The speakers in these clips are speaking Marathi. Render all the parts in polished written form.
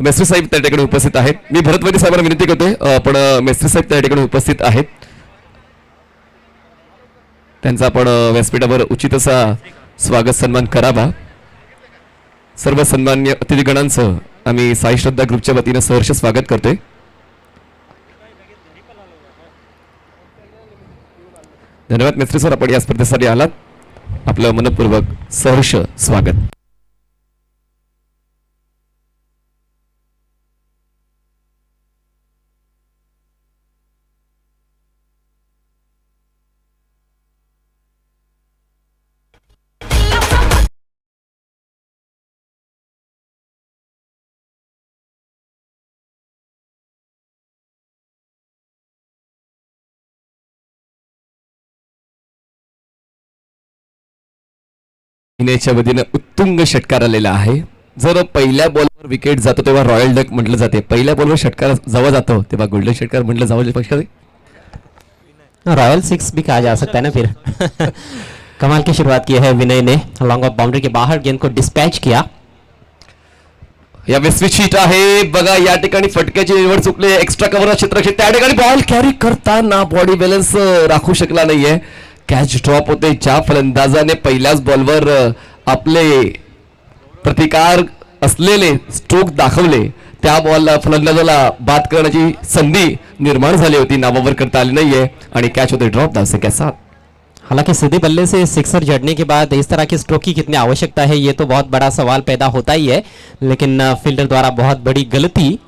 मेस्त्री साहेब त्या ठिकाणी उपस्थित आहेत. मी भरतवाडी साहेबांना विनंती करतोय पण मेस्त्री साहेब त्या ठिकाणी उपस्थित आहेत. त्यांचा आपण व्यासपीठावर उचित असा स्वागत सन्मान करावा. सर्व सन्मान्य अतिथीगणांचं आम्ही साई श्रद्धा ग्रुपच्या वतीनं सहर्ष स्वागत करतोय. धन्यवाद मेस्त्री सर, आपण या स्पर्धेसाठी आलात. आपलं मनपूर्वक सहर्ष स्वागत. च्या वतीनं उत्तुंग षटकार आलेला आहे. जर पहिल्या बॉलवर विकेट जातो तेव्हा रॉयल डक म्हटलं जाते, पहिल्या बॉलवर षटकार जवळ जातो तेव्हा गोल्डन षटकार म्हटलं जावं पक्ष रॉयल 6 भी कहा जा सकता है ना फिर. कमाल की शुरुआत की है विनय ने, लॉन्ग ऑफ बाउंड्री के बाहर गेंद को डिस्पैच किया. या विस्विचित आहे बघा, या ठिकाणी फटक्याची निवड चुकली. एक्स्ट्रा कव्हर क्षेत्राची त्या ठिकाणी बॉल कॅरी करताना बॉडी बॅलन्स राखू शकला नाहीये. कॅच ड्रॉप होते. ज्या फलंदाजाने पहिल्याच बॉलवर आपले प्रतिकार असलेले स्ट्रोक दाखवले त्या बॉलला फलंदाजाला बाद करण्याची संधी निर्माण झाली होती, नावावर करता आली नाहीये आणि कॅच होते ड्रॉप दाव से के साथ. हालांकि सीधे बल्ले से सिक्सर जड़ने के बाद इस तरह के स्ट्रोक की कितनी आवश्यकता है ये तो बहुत बड़ा सवाल पैदा होता ही है, लेकिन फील्डर द्वारा बहुत बड़ी गलती.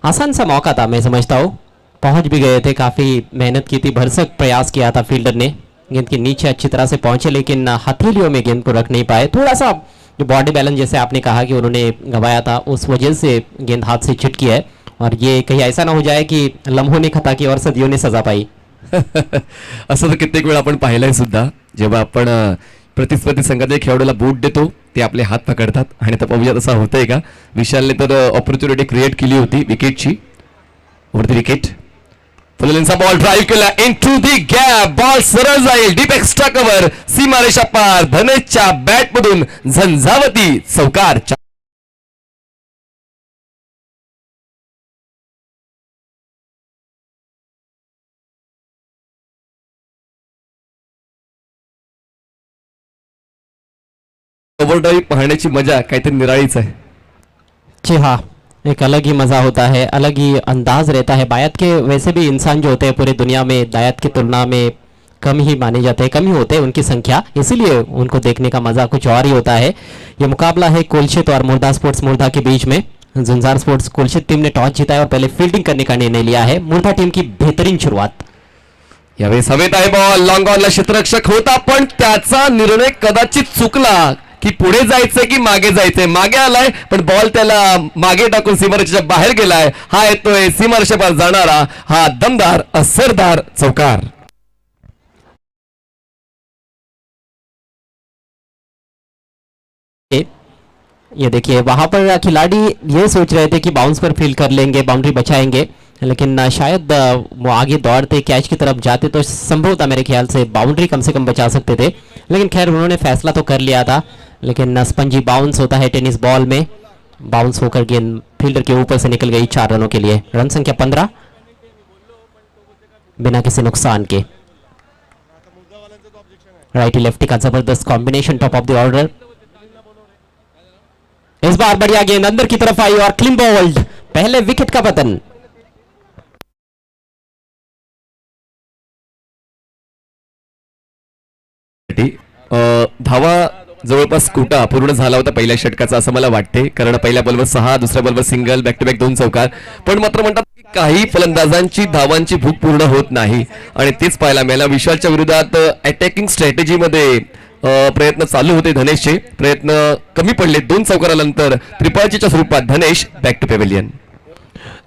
आसान सा मौका था, मैं समझता हूँ पहुंच भी गए थे, काफी मेहनत की थी, भरसक प्रयास किया था फील्डर ने. गेंद के नीचे अच्छी तरह से पहुंचे लेकिन हथेलियों में गेंद को रख नहीं पाए. थोड़ा सा जो बॉडी बैलेंस जैसे आपने कहा कि उन्होंने गंवाया था, उस वजह से गेंद हाथ से छिटकी है. और ये कहीं ऐसा ना हो जाए कि लम्हों ने खता की और सदियों ने सजा पाई. असं तर कित्येक वेळा आपण पाहिलंय सुद्धा. जेव्हा आपण प्रतिस्पर्धी संघाच्या खेळाडूला बूट देतो ते आपले हात पकडतात आणि तर पाहूया तसा होतंय का. विशालने तर ऑपॉर्च्युनिटी क्रिएट केली होती विकेटची. ओव्हर द विकेट फुललेनचा बॉल ड्राईव्ह केला इनटू दी गॅप. बॉल सरळ जाईल डीप एक्स्ट्रा कव्हर, सीमारेषा पार. धनेशच्या बॅट मधून झंझावती चौकार. ओव्हरड्राईव्ह पाहण्याची मजा काहीतरी निराळीच आहे. जी हाँ, एक अलग ही मज़ा होता है, अलग ही अंदाज रहता है. दायत के वैसे भी इंसान जो होते हैं पूरी दुनिया में दायत की तुलना में कम ही माने जाते हैं, कम ही होते हैं उनकी संख्या, इसीलिए उनको देखने का मज़ा कुछ और ही होता है. ये मुकाबला है कोलशित और मुर्दा स्पोर्ट्स मुर्दा के बीच में. झुंझार स्पोर्ट्स कोलशित टीम ने टॉस जीता है और पहले फील्डिंग करने का निर्णय लिया है. मुर्दा टीम की बेहतरीन शुरुआत. यावेळेस हवेत आहे बॉल. लॉंग ऑनला क्षेत्ररक्षक होता पण त्याचा निर्णय कदाचित चुकला की पुढे जायचंय की मागे जायचंय. मागे आलाय पण बॉल त्याला मागे टाकून सीमारेषेच्या बाहेर गेलाय. हा येतोय सीमारेषेपार जाणारा हा दमदार असरदार चौकार. ये देखिए वहां पर खिलाड़ी ये सोच रहे थे कि बाउंस पर फील्ड कर लेंगे, बाउंड्री बचाएंगे, लेकिन शायद वो आगे दौड़ते कैच की तरफ जाते तो संभव था मेरे ख्याल से बाउंड्री कम से कम बचा सकते थे. लेकिन खैर उन्होंने फैसला तो कर लिया था. लेकिन स्पंजी बाउंस होता है टेनिस बॉल में, बाउंस होकर गेंद फील्डर के ऊपर से निकल गई 4 रनों के लिए. रन संख्या 15 बिना किसी नुकसान के. राइटी लेफ्टी का जबरदस्त combination top of the order. इस बार बढ़िया गेंद अंदर की तरफ आई और क्लीन बोल्ड. पहले विकेट का पतन. धावा जवळपास कोटा पूर्ण झाला होता पहिल्या षटकाचा असं मला वाटते, कारण पहिल्या बॉलवर 6, दुसऱ्या बॉलवर सिंगल, बॅक टू बॅक 2 चौकार. पण मात्र म्हणतात की काही फलंदाजांची धावांची भूक पूर्ण होत नाही आणि तेच पाहायला मिळालं. विशालच्या विरोधात अटॅकिंग स्ट्रॅटेजीमध्ये प्रयत्न चालू होते. धनेशचे प्रयत्न कमी पडले. 2 चौकारानंतर त्रिपाळीच्या स्वरूपात धनेश बॅक टू पेविलियन.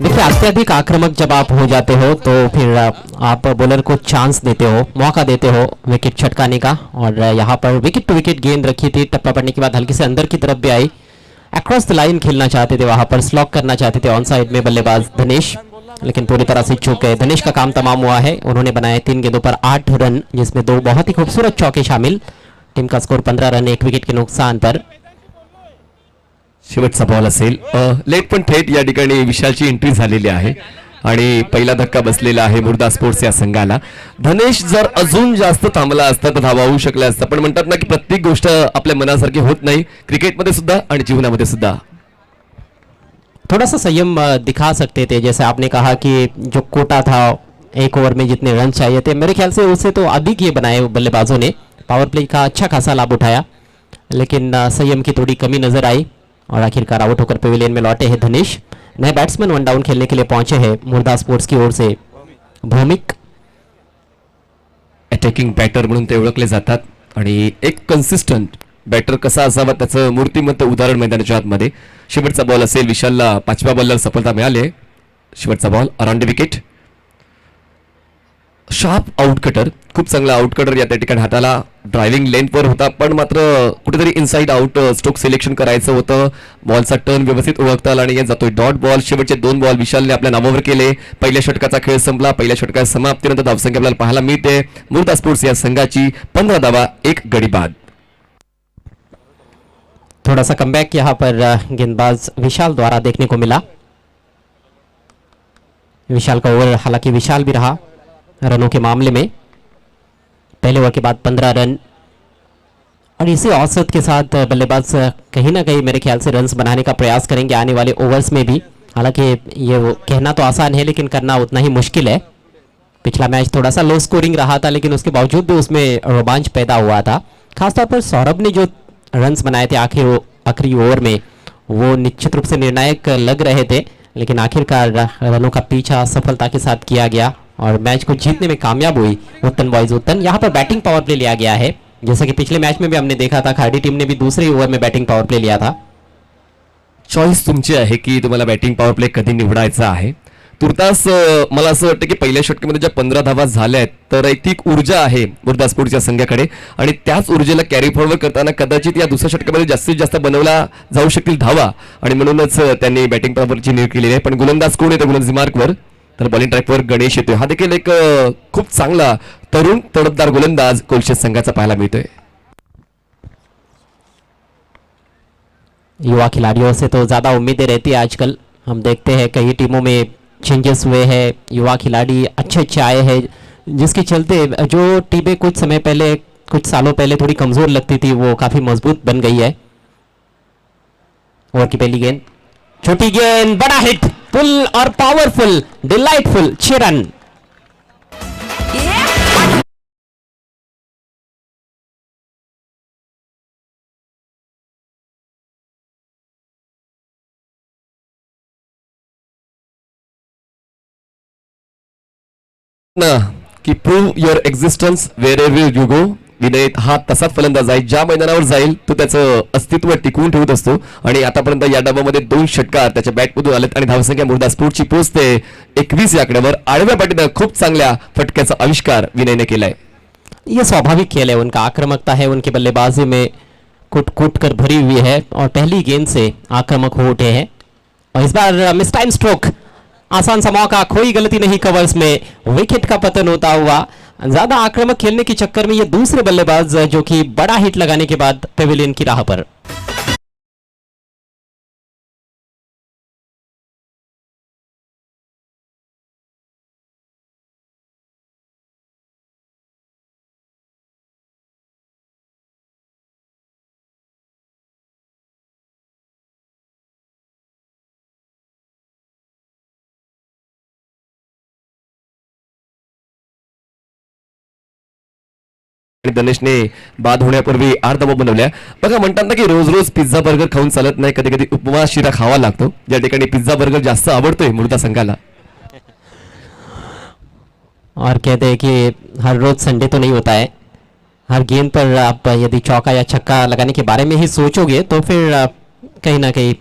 देखिए अत्यधिक आक्रामक जब आप हो जाते हो तो फिर आप बॉलर को चांस देते हो, मौका देते हो विकेट छटकाने का. और यहाँ पर विकेट टू विकेट गेंद रखी थी, टप्पा पड़ने के बाद हल्की से अंदर की तरफ भी आई. अक्रॉस द लाइन खेलना चाहते थे, वहां पर स्लॉक करना चाहते थे ऑन साइड में बल्लेबाज धनेश, लेकिन पूरी तरह से चूक गए. धनेश का काम तमाम हुआ है. उन्होंने बनाए 3 गेंदों पर 8 रन, जिसमें 2 बहुत ही खूबसूरत चौके शामिल. टीम का स्कोर 15 रन 1 विकेट के नुकसान पर. शेवटचा बॉल असेल लेट पण थेट या ठिकाणी विशालची एंट्री झालेली आहे आणि पहिला धक्का बसलेला आहे मुर्दा स्पोर्ट्स या संघाला. धनेश जर अजून जास्त थांबला असता तर धावा होऊ शकला असता, पण म्हणतात ना की प्रत्येक गोष्ट आपल्या मनासारखी होत नाही, क्रिकेटमध्ये सुद्धा आणि जीवनामध्ये सुद्धा. थोड़ा सा संयम दिखा सकते थे, जैसे आपने कहा कि जो कोटा था एक ओवर में जितने रन चाहिए थे, मेरे ख्याल से उससे तो अधिक ये बनाए बल्लेबाजों ने. पावर प्ले का अच्छा खासा लाभ उठाया, लेकिन संयम की थोड़ी कमी नजर आई और आखिरकार आउट होकर पेविलियन में लौटे हैं धनेश. नए बैट्समैन वन डाउन खेलने के लिए पहुंचे हैं मुर्दा स्पोर्ट्स की ओर से भौमिक. अटॅकिंग बॅटर म्हणून ते ओळखले जातात आणि एक कन्सिस्टंट बॅटर कसा असावा त्याचं मूर्तिमंत उदाहरण मैदानाच्या आतमध्ये. शेवटचा बॉल असेल, विशालला 5व्या बॉलवर सफलता मिळाली आहे. शेवटचा ball around the wicket. Sharp outcutter, खूप चांगला आउटकटर या त्या ठिकाणी हाताला ड्रायव्हिंग लेंथवर होता, पण मात्र कुठेतरी इनसाइड आउट स्ट्रोक सिलेक्शन करायचं होतं. बॉलचा टर्न व्यवस्थित ओळखता आला आणि जातोय डॉट बॉल. शेवटचे 2 बॉल विशालने आपल्या नावावर केले. पहिल्या षटकाचा खेळ संपला. पहिल्या षटकाच्या समाप्तीनंतर धावसंख्या आपल्याला पाहायला मिळते मुर्दा स्पोर्ट्स या संघाची 15 धावा 1 गडी बाद. थोड़ा सा कमबैक यहाँ पर गेंदबाज विशाल द्वारा देखने को मिला. विशाल का ओवर हालांकि विशाल भी रहा रनों के मामले में. पहले ओवर के बाद 15 रन और इसी औसत के साथ बल्लेबाज कहीं ना कहीं मेरे ख्याल से रन्स बनाने का प्रयास करेंगे आने वाले ओवर्स में भी. हालांकि ये वो कहना तो आसान है लेकिन करना उतना ही मुश्किल है. पिछला मैच थोड़ा सा लो स्कोरिंग रहा था, लेकिन उसके बावजूद भी उसमें रोमांच पैदा हुआ था. खासतौर पर सौरभ ने जो रन्स बनाए थे आखिरी ओवर में, वो निश्चित रूप से निर्णायक लग रहे थे, लेकिन आखिरकार रनों का पीछा सफलता के साथ किया गया और मैच को जीतने में कामयाब हुई उत्तन बॉयज उत्तन. यहाँ पर बैटिंग पावर प्ले लिया गया है, जैसा कि पिछले मैच में भी हमने देखा था. खाड़ी टीम ने भी दूसरे ओवर में बैटिंग पावर प्ले लिया था. चॉईस तुमची आहे की तुम्हाला बॅटिंग पॉवर प्ले कधी निवडायचा आहे. तुर्तास मला असं वाटतं की पहिल्या षटकामध्ये ज्या 15 धावा झाल्या आहेत, तर एक ऊर्जा आहे मुर्दा स्पोर्ट्सच्या संघाकडे आणि त्याच ऊर्जेला कॅरी फॉरवर्ड करताना कदाचित या दुसऱ्या षटकामध्ये जास्तीत जास्त बनवला जाऊ शकतील धावा आणि म्हणूनच त्यांनी बॅटिंग पॉवरची निवड केलेली आहे. पण गोलंदाज कोण येतो गोलंदाजी मार्कवर, तर बॉलिंग ट्रॅकवर गणेश येतोय. हा देखील एक खूप चांगला तरुण तडफदार गोलंदाज कोलशेत संघाचा पाहायला मिळतोय. युवा खिलाड़ियों से तो ज़्यादा उम्मीदें रहती है आजकल. हम देखते हैं कई टीमों में चेंजेस हुए हैं, युवा खिलाड़ी अच्छे आए हैं, जिसके चलते जो टीमें कुछ समय पहले कुछ सालों पहले थोड़ी कमज़ोर लगती थी वो काफ़ी मजबूत बन गई है. ओवर की पहली गेंद, छोटी गेंद, बड़ा हिट, फुल और पावरफुल, डिलाइटफुल, 6 रन. की prove your existence wherever you go. Vinay हा तसाच फलंदाज आहे, ज्या मैदानावर जाईल तो त्याचं अस्तित्व टिकवून ठेवत असतो आणि आतापर्यंत या डावामध्ये 2 षटकार त्याच्या बॅटमधून आलेत आणि धावसंख्या मुर्दा स्पोर्ट्सची पोहोचते 21 या आकड्यावर. आडव्या पाठीनं खूप चांगल्या फटक्याचा आविष्कार विनयने केलाय. ये स्वाभाविक खेल है, उनका आक्रामकता है, उनकी बल्लेबाजी में कूट कूट कर भरी हुई है और पहली गेंद से आक्रामक हो उठे हैं. और इस बार मिस टाइम स्ट्रोक, आसान सा मौका, कोई गलती नहीं कवर्स में, विकेट का पतन होता हुआ. ज्यादा आक्रामक खेलने के चक्कर में ये दूसरे बल्लेबाज जो कि बड़ा हिट लगाने के बाद पेविलियन की राह पर. आणि धनेशने बाद होण्यापूर्वी 8 धावा बनवल्या. बघा म्हणतात ना की रोज रोज पिझ्झा बर्गर खाऊन चालत नाही, कधी कधी उपमा शिरा खावा लागतो. ज्या ठिकाणी पिझ्झा बर्गर जास्त आवडतोय मुर्दा संघाला. और कहते हैं कि हर रोज संडे तो नहीं होता है. हर गेंद पर आप यदि चौका या छक्का लगाने के बारे में ही सोचोगे तो फिर कहीं ना कहीं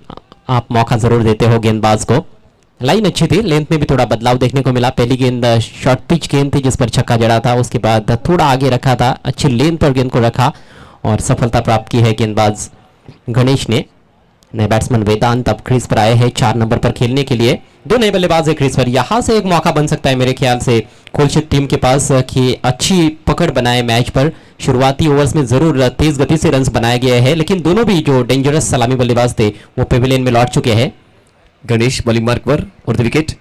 आप मौका जरूर देते हो गेंदबाज को. लाइन अच्छी थी, लेंथ में भी थोड़ा बदलाव देखने को मिला. पहली गेंद शॉर्ट पिच गेंद थी जिस पर छक्का जड़ा था, उसके बाद थोड़ा आगे रखा था, अच्छी लेंथ पर गेंद को रखा और सफलता प्राप्त की है गेंदबाज गणेश ने. नए बैट्समैन वेदांत अब क्रीज पर आए हैं 4 नंबर पर खेलने के लिए. दो नए बल्लेबाज है क्रीज पर, यहां से एक मौका बन सकता है मेरे ख्याल से कोलशित टीम के पास कि अच्छी पकड़ बनाए मैच पर। शुरुआती ओवर्स में जरूर तेज गति से रन्स बनाए गए हैं, लेकिन दोनों भी जो डेंजरस सलामी बल्लेबाज थे वो पेविलियन में लौट चुके हैं। गणेश बॉलिंग मार्कवर वरती विकेट.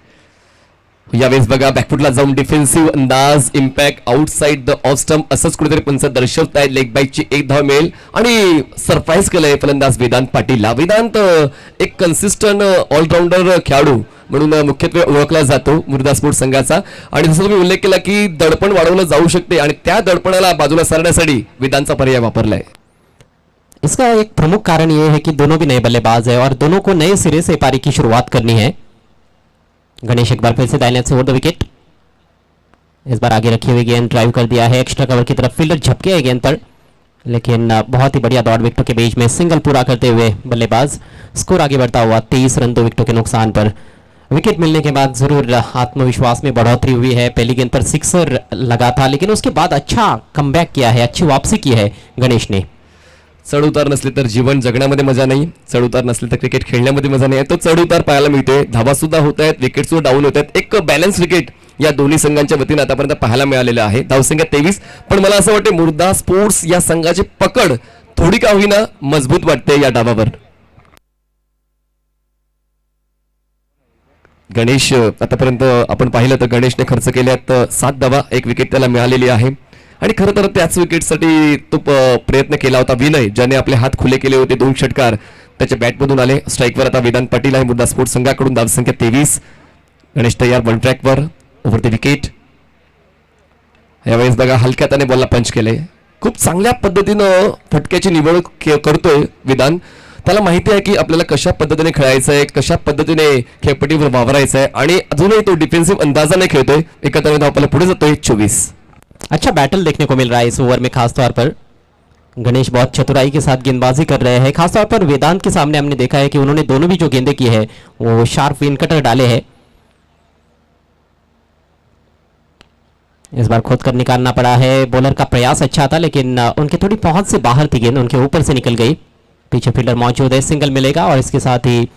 यावेळेस बघा बॅकफुटला जाऊन डिफेन्सिव्ह अंदाज, impact outside the off stump असंच कुठेतरी पंच दर्शवतायत. लेग बाईकची एक धाव मिळेल आणि सरप्राईज केलंय फलंदाज वेदांत पाटीलला. वेदांत एक कन्सिस्टंट ऑलराऊंडर खेळाडू म्हणून मुख्यत्वे ओळखला जातो मुर्दा स्पोर्ट्स संघाचा. आणि जसं तुम्ही उल्लेख केला की दडपण वाढवलं जाऊ शकते आणि त्या दडपणाला बाजूला सारण्यासाठी वेदांतचा पर्याय वापरलाय. इसका एक प्रमुख कारण यह है कि दोनों भी नए बल्लेबाज है और दोनों को नए सिरे से पारी की शुरुआत करनी है. गणेश एक बार फिर से दाहिने से ओवर द विकेट. इस बार आगे रखी हुई गेंद ड्राइव कर दिया है एक्स्ट्रा कवर की तरफ. फील्डर झपके है गेंद पर, लेकिन बहुत ही बढ़िया दौड़ विकेटों के बीच में सिंगल पूरा करते हुए बल्लेबाज. स्कोर आगे बढ़ता हुआ 23 रन 2 विकेटों के नुकसान पर. विकेट मिलने के बाद जरूर आत्मविश्वास में बढ़ोतरी हुई है. पहली गेंद पर सिक्सर लगा था, लेकिन उसके बाद अच्छा कमबैक किया है, अच्छी वापसी की है गणेश ने. चढ उतार नसले तर जीवन जगण्यामध्ये मजा नाही, चढ उतार नसले तर क्रिकेट खेळण्यामध्ये मजा नाही. तो चढ उतार पाहायला मिळतोय, धावा सुद्धा होत आहेत, विकेट सुद्धा डाऊन होत आहेत. एक बॅलन्स विकेट या दोन्ही संघांच्या वतीने आतापर्यंत पाहायला मिळालेलं आहे. धावसंख्या 23. पण मला असं वाटतं मुर्दा स्पोर्ट्स या संघाची पकड थोडी का होईना मजबूत वाटते या डावावर. गणेश आतापर्यंत आपण पाहिलं तर गणेशने खर्च केल्यात 7 धावा, 1 विकेट त्याला मिळालेली आहे. आणि खरं तर त्याच विकेटसाठी तो प्रयत्न केला होता विनय, ज्याने आपले हात खुले केले होते. 2 षटकार त्याच्या बॅटमधून आले. स्ट्राईकवर आता वेदांत पाटील आहे मुर्दा स्पोर्ट्स संघाकडून. धावसंख्या 23. गणेश तयार वन ट्रॅकवर ओव्हर द विकेट. यावेळेस बघा हलक्या त्याने बॉलला पंच केले. खूप चांगल्या पद्धतीनं फटक्याची निवड करतोय वेदांत. त्याला माहिती आहे की आपल्याला कशा पद्धतीने खेळायचं आहे, कशा पद्धतीने खेळपट्टीवर वावरायचं आहे आणि अजूनही तो डिफेन्सिव्ह अंदाजाने खेळतोय. एकत्र धावपाला पुढे जातोय. 24. अच्छा बैटल देखने को मिल रहा है इस ओवर में खासतौर पर. गणेश बहुत चतुराई के साथ गेंदबाजी कर रहे हैं. खासतौर पर वेदांत के सामने हमने देखा है कि उन्होंने दोनों भी जो गेंदें की है वो शार्प विन कटर डाले हैं. इस बार खोद कर निकालना पड़ा है. बॉलर का प्रयास अच्छा था, लेकिन उनके थोड़ी पहुंच से बाहर थी गेंद, उनके ऊपर से निकल गई. पीछे फील्डर मौजूद है, सिंगल मिलेगा और इसके साथ ही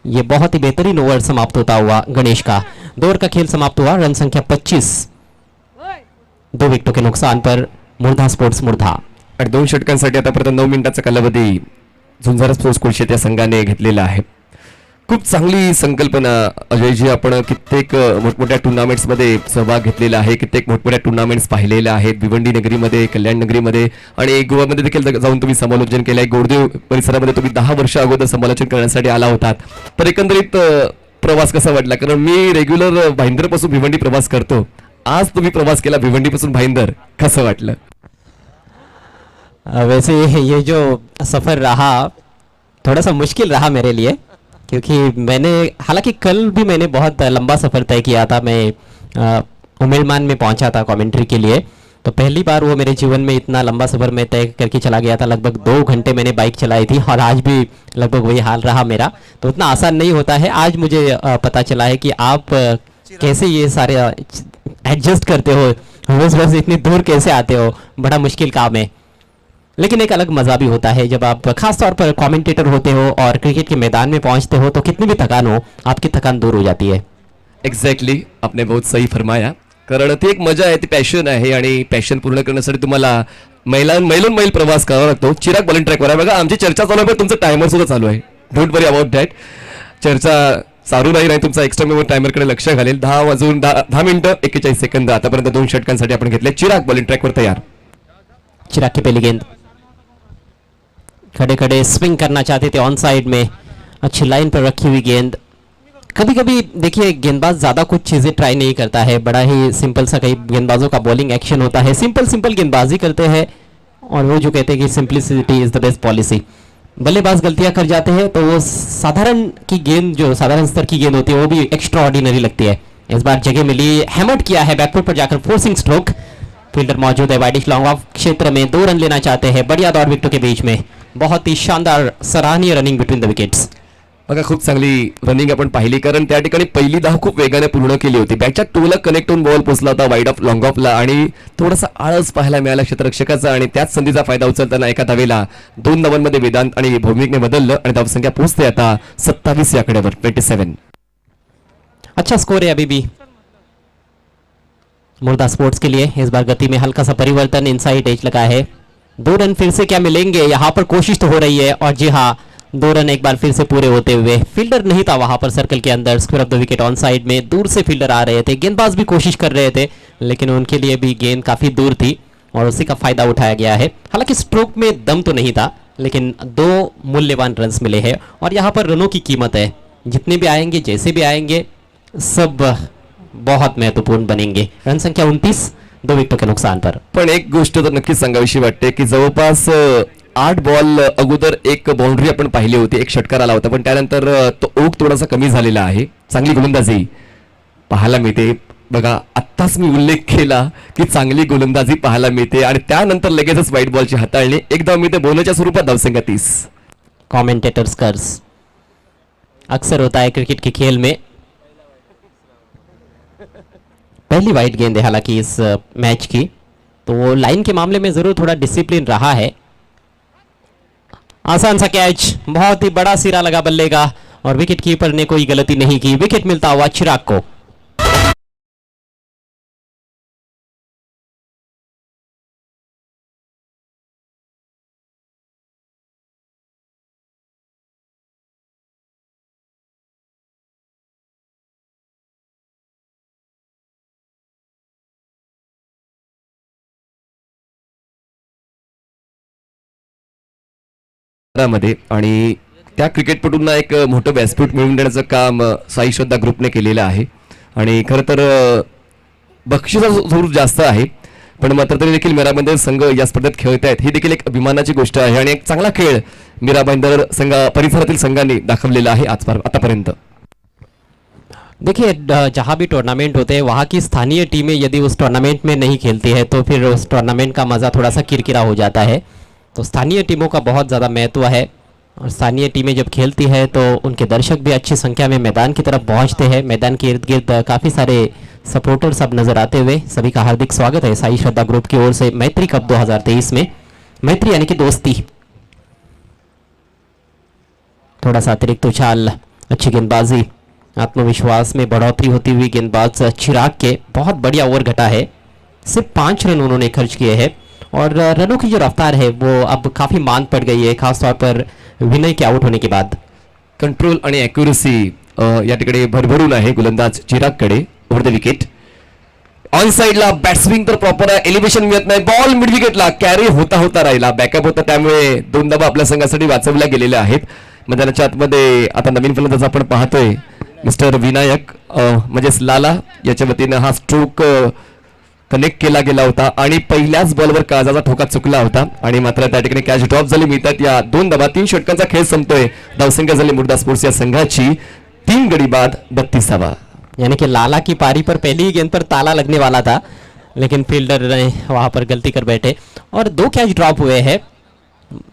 ये बहुत ही बेहतरीन ओवर समाप्त होता हुआ गणेश का. 2 ओवर का खेल समाप्त हुआ. रन संख्या 25, 2 विकेटों के नुकसान पर मुर्दा स्पोर्ट्स मुर्दा. आणि 2 षटकांसाठी आतापर्यंत 9 मिनिटाचा कालावधी झुंजार स्पोर्ट्स कोलशेत या संघाने घेतलेला आहे. खूप चांगली संकल्पना अजयजी. आपण कित्येक मोठमोठ्या टुर्नामेंट्समध्ये सहभाग घेतलेला आहे, कित्येक मोठमोठ्या टुर्नामेंट्स पाहिलेल्या आहेत. भिवंडी नगरीमध्ये, कल्याण नगरीमध्ये आणि गोव्यामध्ये देखील जाऊन तुम्ही समालोचन केलंय. गोरदेव परिसरामध्ये तुम्ही 10 वर्ष अगोदर समालोचन करण्यासाठी आला होतात. तर एकंदरीत प्रवास कसा वाटला? कारण मी रेग्युलर भाईंदरपासून भिवंडी प्रवास करतो. आज तुम्ही प्रवास केला भिवंडीपासून भाईंदर, कसं वाटलं? वैसे ये जो सफ़र रहा थोड़ा सा मुश्किल रहा मेरे लिए, क्योंकि मैंने हालांकि कल भी मैंने बहुत लंबा सफ़र तय किया था. मैं उमेरमान में पहुंचा था कमेंट्री के लिए, तो पहली बार वो मेरे जीवन में इतना लंबा सफ़र मैं तय करके चला गया था. लगभग 2 घंटे मैंने बाइक चलाई थी और आज भी लगभग वही हाल रहा मेरा. तो उतना आसान नहीं होता है. आज मुझे पता चला है कि आप कैसे ये सारे एडजस्ट करते हो, रोज इतनी दूर कैसे आते हो. बड़ा मुश्किल काम है, लेकिन एक अलग मज़ा भी होता है जब आप खास तौर पर कमेंटेटर होते हो और क्रिकेट के मैदान में पहुंचते हो, तो कितनी भी थकान हो आपकी थकान दूर हो जाती है. एक्झॅक्टली, आपने बहुत सही फरमाया. कारण ती एक मजा आहे, ती पॅशन आहे आणि पॅशन पूर्ण करण्यासाठी तुम्हाला मैलून मैल प्रवास करावा लागतो. चिराग बॉलिंग ट्रॅकवर आहे बघा. आमची चर्चा चालू आहे, पण तुमचं टायमर सुद्धा चालू आहे. Don't worry about that. चर्चा चालू नाही, तुमचा एक्स्ट्रा मेमो टायमरकडे लक्ष घालेल. 10 वाजून 10 मिनिटं 41 सेकंद आतापर्यंत 2 षटकांसाठी आपण घेतले. चिराग बॉलिंग ट्रॅकवर तयार. चिराग की पहली गेंद, खड़े खड़े स्विंग करना चाहते थे ऑन साइड में, अच्छी लाइन पर रखी हुई गेंद. कभी कभी देखिए गेंदबाज ज़्यादा कुछ चीज़ें ट्राई नहीं करता है, बड़ा ही सिंपल सा कई गेंदबाजों का बॉलिंग एक्शन होता है, सिंपल गेंदबाजी करते हैं और वो जो कहते हैं कि simplicity is the best policy. बल्लेबाज गलतियां कर जाते हैं तो वो साधारण की गेंद, जो साधारण स्तर की गेंद होती है, वो भी एक्स्ट्रा ऑर्डिनरी लगती है. इस बार जगह मिली, हैमर्ड किया है बैकफुट पर जाकर फोर्सिंग स्ट्रोक. फील्डर मौजूद है वाइडिश लॉन्ग ऑफ क्षेत्र में, 2 रन लेना चाहते हैं. बढ़िया दौड़ विकेटों के बीच में, बहुत ही शानदार सराहनीय रनिंग बिटवीन द विकेट्स. बघा खूप चांगली रनिंग आपण पाहिली, कारण त्या ठिकाणी पहिली धाव खूप वेगाने पूर्ण केली होती. बॅटच्या टोला कनेक्ट होऊन बॉल पोचला होता वाईड ऑफ लॉंग ऑफला आणि थोडासा आळस पाहायला मिळाला क्षेत्ररक्षकाचा आणि त्याच संधीचा फायदा उचलताना एका धावेला 2 धावांमध्ये वेदांत आणि भौमिकने बदललं आणि धावसंख्या पोहोचते आता 27 या आकड्यावर. 27. अच्छा स्कोर है अभी भी मुर्दा स्पोर्ट्स के लिए। इस बार गति में हल्का सा परिवर्तन, इनसाइड एज लगा है। 2 रन फिर से क्या मिलेंगे, यहां पर कोशिश तो हो रही है और जी हाँ 2 रन एक बार फिर से पूरे होते हुए। फील्डर नहीं था वहां पर सर्कल के अंदर, square of the wicket on side में। दूर से फील्डर आ रहे थे, गेंदबाज भी कोशिश कर रहे थे लेकिन उनके लिए भी गेंद काफी दूर थी और उसी का फायदा उठाया गया है। हालांकि स्ट्रोक में दम तो नहीं था लेकिन 2 मूल्यवान रन्स मिले हैं और यहाँ पर रनों की कीमत है। जितने भी आएंगे जैसे भी आएंगे सब बहुत महत्वपूर्ण बनेंगे। रन संख्या 29, 2 विकेटों के नुकसान पर। पण एक गोष्ट तर नक्कीच सांगावीशी वाटते की जवळपास 8 बॉल अगोदर एक बाउंड्री आपण पाहिली होती, एक षटकार आला होता, पण त्यानंतर तो ओघ थोडासा कमी झालेला आहे। चांगली गोलंदाजी पाहायला मिळते बघा। आत्ताच मी उल्लेख केला की चांगली गोलंदाजी पाहायला मिळते आणि त्यानंतर लगेचच व्हाईट बॉलची हाताळणी। एकदा मी ते बोलण्याच्या स्वरूपात धावसंख्या 30। कमेंटेटर्स कर्ज अक्सर होता है क्रिकेट के खेल में। पहली वाइड गेंद है हालांकि इस मैच की, तो वो लाइन के मामले में जरूर थोड़ा डिसिप्लिन रहा है। आसान सा कैच, बहुत ही बड़ा सिरा लगा बल्ले का और विकेट कीपर ने कोई गलती नहीं की। विकेट मिलता हुआ चिराग को। मध्ये आणि त्या क्रिकेटपटूंना एक मोठं व्यासपीठ मिळवून देण्याचं काम साई श्रद्धा ग्रुपने केलेलं आहे आणि खरं तर बक्षिसाचं स्वरूप जास्त आहे, पण मात्र तरी देखील मीरा भाईंदर संघ या स्पर्धेत खेळत आहेत ही देखील एक अभिमानाची गोष्ट आहे आणि एक चांगला खेळ मीरा भाईंदर संघ परिसरातील संघांनी दाखवलेला आहे आतापर्यंत। देखिए जहां भी टूर्नामेंट होते हैं वहां की स्थानीय टीमें यदि उस टूर्नामेंट में नहीं खेलती है तो फिर उस टूर्नामेंट का मज़ा थोड़ा सा किरकिरा हो जाता है। तो स्थानीय टीमों का बहुत ज़्यादा महत्व है और स्थानीय टीमें जब खेलती है तो उनके दर्शक भी अच्छी संख्या में मैदान की तरफ पहुंचते हैं। मैदान के इर्द गिर्द काफ़ी सारे सपोर्टर सब नजर आते हुए सभी का हार्दिक स्वागत है साई श्रद्धा ग्रुप की ओर से मैत्री कप 2023 में। मैत्री यानी कि दोस्ती। थोड़ा सा अतिरिक्त उछाल, अच्छी गेंदबाजी, आत्मविश्वास में बढ़ोतरी होती हुई गेंदबाज चिराग के बहुत बढ़िया ओवर घटा है। सिर्फ 5 रन उन्होंने खर्च किए हैं और रनों की जो रफ्तार है वो अब काफी मांग पड़ गई है, खासतौर पर विनय के आउट होने के बाद। कंट्रोल आणि ॲक्युरसी या ठिकाणी भरभरून आहे गोलंदाज चिरागकडे। ओव्हर द विकेट ऑन साइडला बॅट्सविंग तर प्रॉपर एलिव्हेशन मिळत नाही, बॉल मिड विकेटला कॅरी होता राहिला, बॅकअप होता त्यामुळे 2 धावा आपल्या संघासाठी वाचवल्या गेलेल्या आहेत। मैदानाच्या आतमध्ये आता नवीन फलंदाज आपण पाहतोय मिस्टर विनायक म्हणजेच लाला, याच्या वतीनं हा स्ट्रोक कनेक्ट केला गेला होता आणि पहिल्याच बॉलवर काळजाचा ठोका चुकला होता आणि मात्र त्या ठिकाणी कॅच ड्रॉप झाली मिळतात। या 2 धावा 3 षटकांचा खेळ संपतोय। धावसंख्या झाली मुर्दा स्पोर्ट्स या संघाची 3 गडी बाद 32 धावा। यानी कि लाला की पारी पर पहली ही गेंद पर ताला लगने वाला था लेकिन फील्डर ने वहां पर गलती कर बैठे और 2 कैच ड्रॉप हुए हैं।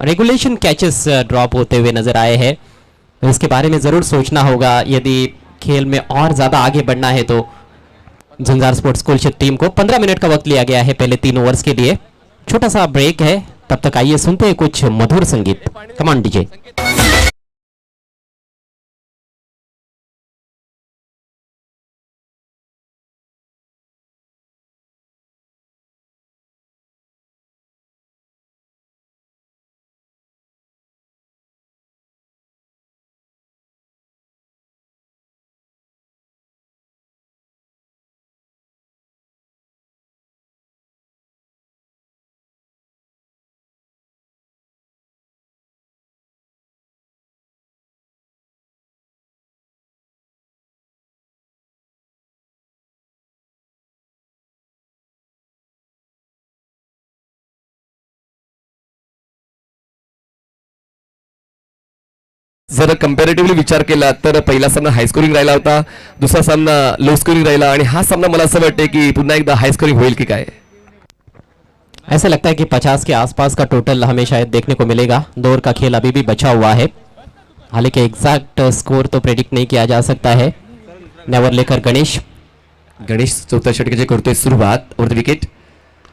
रेगुलेशन कैचेस ड्रॉप होते हुए नजर आए हैं, तो इसके बारे में जरूर सोचना होगा यदि खेल में और ज्यादा आगे बढ़ना है तो। झंझार स्पोर्ट्स कुलचित टीम को 15 मिनट का वक्त लिया गया है पहले 3 ओवर्स के लिए। छोटा सा ब्रेक है, तब तक आइए सुनते हैं कुछ मधुर संगीत। कमान डीजे। जर कंपॅरेटिव्हली विचार केला तर पहिला सामना हाय स्कोरिंग राहिला होता, दुसरा सामना लो स्कोरिंग राहिला आणि हा सामना मला असं वाटते की पुन्हा एकदा हाय स्कोरिंग होईल की काय। ऐसा लगता है कि 50 के आसपास का टोटल हमें शायद देखने को मिलेगा। 2 ओवर का खेल अभी भी बचा हुआ है, हालांकि एग्जैक्ट स्कोर तो प्रेडिक्ट नहीं किया जा सकता है। नेवर लेकर गणेश चौथ्या षटकाची करतोय सुरुवात। ओव्हर द विकेट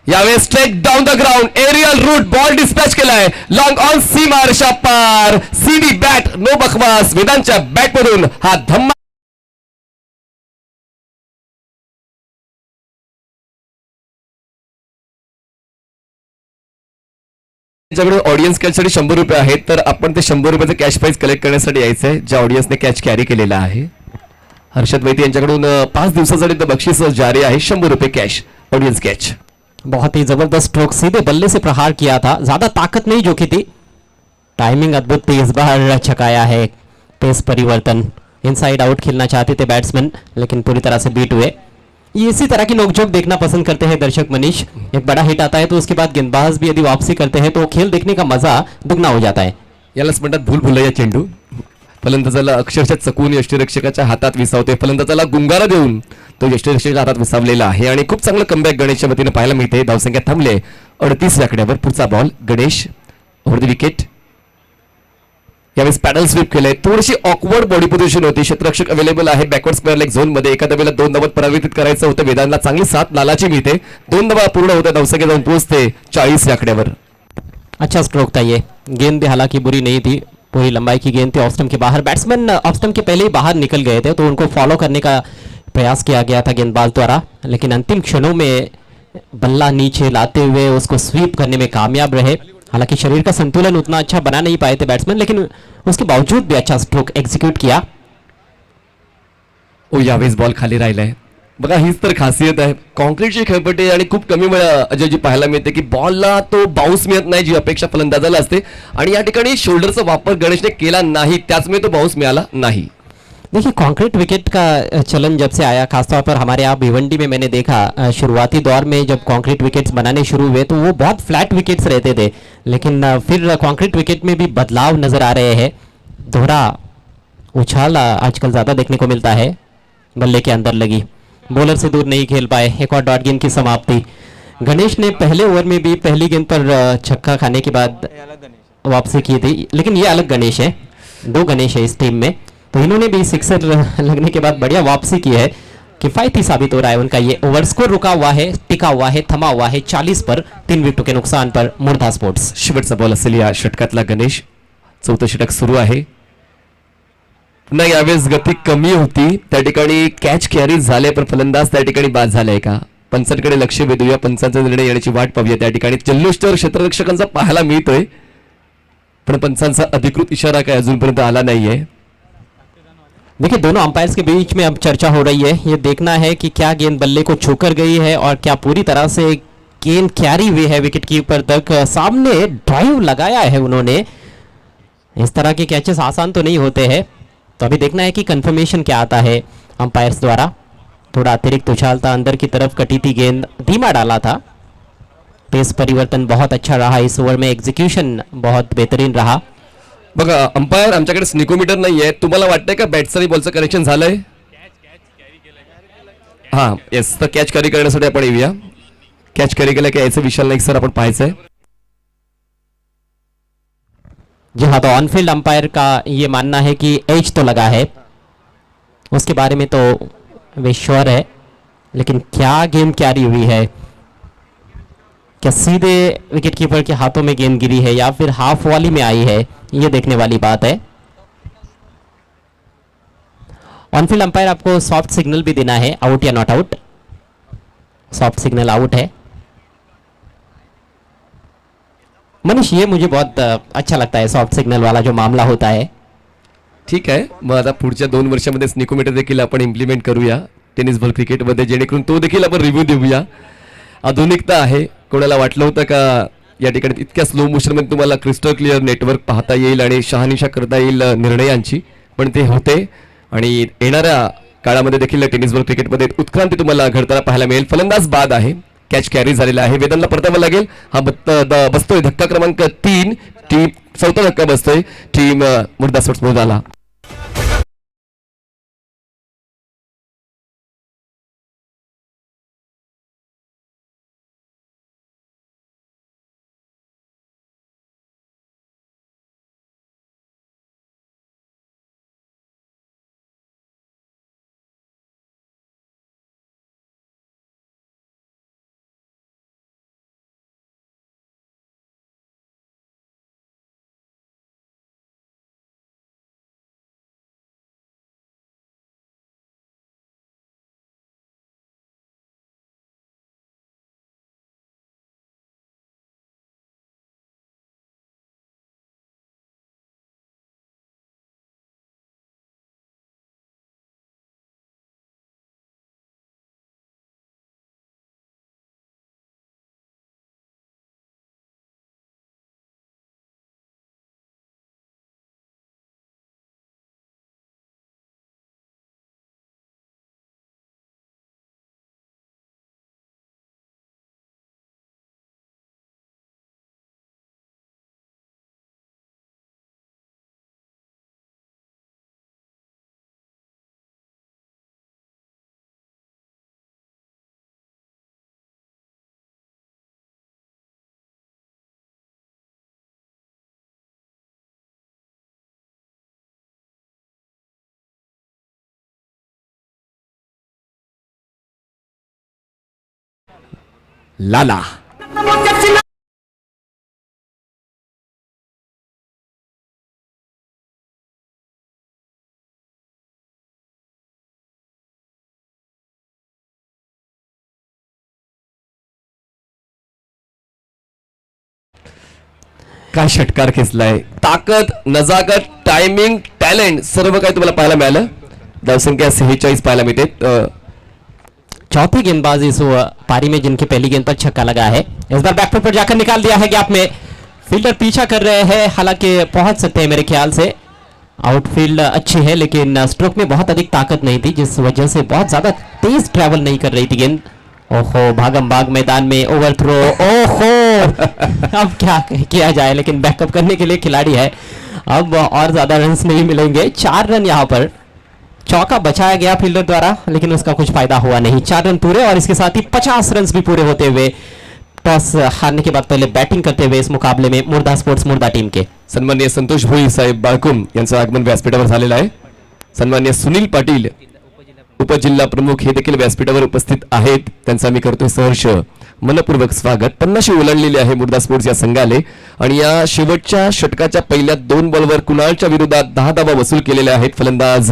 यावेळेस straight down the ground aerial route ball dispatch केलाय लॉंग ऑन सीमा रेषा पार, सीडी बॅट नो बकवास, वेदांच्या बॅट मधून हा धम्मा यांच्याकडे ऑडियन्स कॅचसाठी 100 रुपये आहेत, तर आपण ते 100 रुपयाचं कॅश प्राइज कलेक्ट करण्यासाठी यायचं आहे ज्या ऑडियन्सने कॅच कॅरी केलेला आहे. हर्षद वैद्य यांच्याकडून 5 दिवसासाठी ते बक्षीस जारी आहे, 100 रुपये कॅश ऑडियन्स कॅच. बहुत ही जबरदस्त स्ट्रोक, सीधे बल्ले से प्रहार किया था, ज्यादा ताकत नहीं जोखी थी, टाइमिंग अद्भुत थी, इस बार छकाया है. पेस परिवर्तन, इनसाइड आउट खेलना चाहते थे बैट्समैन लेकिन पूरी तरह से बीट हुए. ये इसी तरह की नोकझोंक देखना पसंद करते हैं दर्शक मनीष. एक बड़ा हिट आता है तो उसके बाद गेंदबाज भी यदि वापसी करते हैं तो खेल देखने का मजा दुगना हो जाता है. यालाच म्हणतात भूल भुलैया चेंडू. फलंदाजाला अक्षरशः चकवून यष्टीरक्षकाच्या हातात विसावते, फलंदाजाला गुंगारा देऊन तो यष्टीरक्षकाच्या हातात विसावलेला आहे आणि खूप चांगलं कमबॅक गणेशच्या वतीने पाहायला मिळते. धावसंख्या थांबले 38 आकड्यावर. पुढचा ball Ganesh over the wicket. यावेळेस पॅडल स्वीप केलंय, थोडीशी ऑकवर्ड बॉडी पोझिशन होती, क्षेत्ररक्षक अवेलेबल आहे बॅकवर्ड स्क्वेअर लेग झोन मध्ये. एका धावेला 2 धावा परावर्तित करायचं होतं, वेदांतला चांगली साथ लालाची मिळते, 2 धावा पूर्ण होत्या, धावसंख्या जाऊन पोहोचते 40 आकड्यावर. अच्छा स्ट्रोक था ये, गेंद भी हालांकि बुरी नहीं थी, पूरी लंबाई की गेंद थी ऑफ स्टंप के बाहर. बैट्समैन ऑफ स्टंप के पहले ही बाहर निकल गए थे तो उनको फॉलो करने का प्रयास किया गया था गेंदबाज द्वारा, लेकिन अंतिम क्षणों में बल्ला नीचे लाते हुए उसको स्वीप करने में कामयाब रहे. हालांकि शरीर का संतुलन उतना अच्छा बना नहीं पाए थे बैट्समैन, लेकिन उसके बावजूद भी अच्छा स्ट्रोक एग्जीक्यूट किया. ओ यावेळेस बॉल खाली राहिलाय. बघा हीच तर खासियत आहे कॉन्क्रीटची खेळपट्टी आणि खूप कमी वेळा अजयजी पाहायला मिळते की बॉलला तो बाउन्स मिळत नाही जी अपेक्षा फलंदाजाला असते, आणि या ठिकाणी शोल्डरचा वापर गणेशने केला नाही, त्याचमुळे तो बाउन्स मिळाला नाही. देखिए कंक्रीट विकेट का चलन जब से आया, खासतौर पर हमारे यहाँ भिवंडी में मैंने देखा, शुरुआती दौर में जब कंक्रीट विकेट्स बनाने शुरू हुए तो वो बहुत फ्लैट विकेट्स रहते थे, लेकिन फिर कंक्रीट विकेट में भी बदलाव नजर आ रहे हैं. दोहरा उछाल आजकल ज़्यादा देखने को मिलता है, बल्ले के अंदर लगी, बॉलर से दूर नहीं खेल पाए, एक और डॉट गेंद की समाप्ति. गणेश ने पहले ओवर में भी पहली गेंद पर छक्का खाने के बाद वापसी की थी, लेकिन ये अलग गणेश है, 2 गणेश है इस टीम में, तो इन्होंने भी सिक्सर लगने के बाद बढ़िया वापसी की है. किफायती साबित हो रहा है उनका ये ओवर. स्कोर रुका हुआ है, टिका हुआ है, थमा हुआ है 40 पर, 3 विकेटों के नुकसान पर मुर्दा स्पोर्ट्स. शेवटचा बॉल असेल या षटकातला गणेश. 4थं षटक सुरू आहे. पुन्हा यावेळेस गती कमी होती, त्या ठिकाणी कॅच कॅरी झाले पण फलंदाज त्या ठिकाणी बाद झालाय का, पंचांकडे लक्ष वेधूया, पंचांचा निर्णय येण्याची वाट पाहूया. त्या ठिकाणी जल्लोष तर क्षेत्ररक्षकांचा पाहायला मिळतोय, पण पंचांचा अधिकृत इशारा काय अजूनपर्यंत आला नाहीये. देखिए दोनों अंपायर्स के बीच में अब चर्चा हो रही है, ये देखना है कि क्या गेंद बल्ले को छूकर गई है और क्या पूरी तरह से गेंद कैरी हुई है विकेट कीपर तक. सामने ड्राइव लगाया है उन्होंने, इस तरह के कैचेस आसान तो नहीं होते हैं, तो अभी देखना है कि कंफर्मेशन क्या आता है अंपायर्स द्वारा. थोड़ा अतिरिक्त उछाल था, अंदर की तरफ कटी थी गेंद, धीमा डाला था. पेस परिवर्तन बहुत अच्छा रहा इस ओवर में, एग्जीक्यूशन बहुत बेहतरीन रहा. बघा अंपायर आमच्याकडे स्निकोमीटर नाहीये, तुम्हाला वाटतंय का बॅट्स आणि बॉलचं कनेक्शन झालंय? हा येस, तर कॅच कॅरी करण्यासाठी आपण येऊया. कॅच कॅरी केलं की यायचं विशाल नाईक सर आपण पाहायचंय. जी हाँ, तो ऑनफील्ड अंपायर का ये मानना है कि एज तो लगा है, उसके बारे में तो वे श्योर है, लेकिन क्या गेंद कैरी हुई है, क्या सीधे विकेट कीपर के हाथों में गेंद गिरी है या फिर हाफ वॉली में आई है, ये देखने वाली बात है. ऑनफील्ड अंपायर आपको सॉफ्ट सिग्नल भी देना है, आउट या not out. Soft signal out है. मनीष ये मुझे बहुत अच्छा लगता है सॉफ्ट सिग्नल वाला जो मामला होता है. ठीक आहे, मग आता पुढच्या 2 वर्षामध्ये स्निकोमीटर देखील आपण इम्प्लिमेंट करूया टेनिस बॉल क्रिकेटमध्ये, जेणेकरून तो देखील आपण रिव्ह्यू देऊया. आधुनिकता आहे, कोणाला वाटलं होतं का या ठिकाणी इतक्या स्लो मोशनमध्ये तुम्हाला क्रिस्टल क्लिअर नेटवर्क पाहता येईल आणि शहानिशा करता येईल निर्णयांची, पण ते होते आणि येणाऱ्या काळामध्ये देखील टेनिस बॉल क्रिकेटमध्ये उत्क्रांती तुम्हाला घडताना पाहायला मिळेल. फलंदाज बाद आहे, कॅच कॅरी झालेला आहे, वेदनला परतावा लागेल. हा बसतोय धक्का क्रमांक 3, टीम 4था धक्का बसतोय, टीम मुर्दा स्पोर्ट्स झाला. लाला. काय षटकार खेचलाय. ताकद, नजाकत, टायमिंग, टॅलेंट सर्व काही तुम्हाला पाहायला मिळालं. धावसंख्या 46 पाहायला मिळते. चौथी गेंदबाज इस पारी में जिनकी पहली गेंद पर छक्का लगा है, इस बार बैकफुट पर जाकर निकाल दिया है गैप में. फील्डर पीछा कर रहे हैं, हालांकि पहुंच सकते हैं मेरे ख्याल से. आउटफील्ड अच्छी है लेकिन स्ट्रोक में बहुत अधिक ताकत नहीं थी, जिस वजह से बहुत ज्यादा तेज ट्रैवल नहीं कर रही थी गेंद. ओहो, भागम भाग मैदान में ओवर थ्रो. ओहो, अब क्या किया जाए, लेकिन बैकअप करने के लिए खिलाड़ी है. अब और ज्यादा रन्स नहीं मिलेंगे. 4 रन यहाँ पर. चौका बचाया गया फील्डर द्वारा लेकिन उसका कुछ फायदा हुआ नहीं. 4 रन पूरे और इसके साथ ही 50 रन भी पूरे होते हुए टॉस हारने के बाद पहले बैटिंग करते हुए इस मुकाबले में मुर्दा स्पोर्ट्स मुर्दा टीम के सन्माननीय संतोष भोई साहेब बाळकुम यांचं आगमन व्यासपीठावर झालेलं आहे. सन्माननीय सुनील पाटील उपजिल्हा प्रमुख हे देखील व्यासपीठावर उपस्थित आहेत. त्यांचा मी करतोय सहर्ष मनपूर्वक स्वागत. 50 ओलांडलेले आहे मुर्दा स्पोर्ट्स या संघाले आणि या शेवटच्या षटकाच्या पहिल्या 2 बॉलवर कुणालच्या विरोधात 10 धावा वसूल केलेल्या आहेत. फलंदाज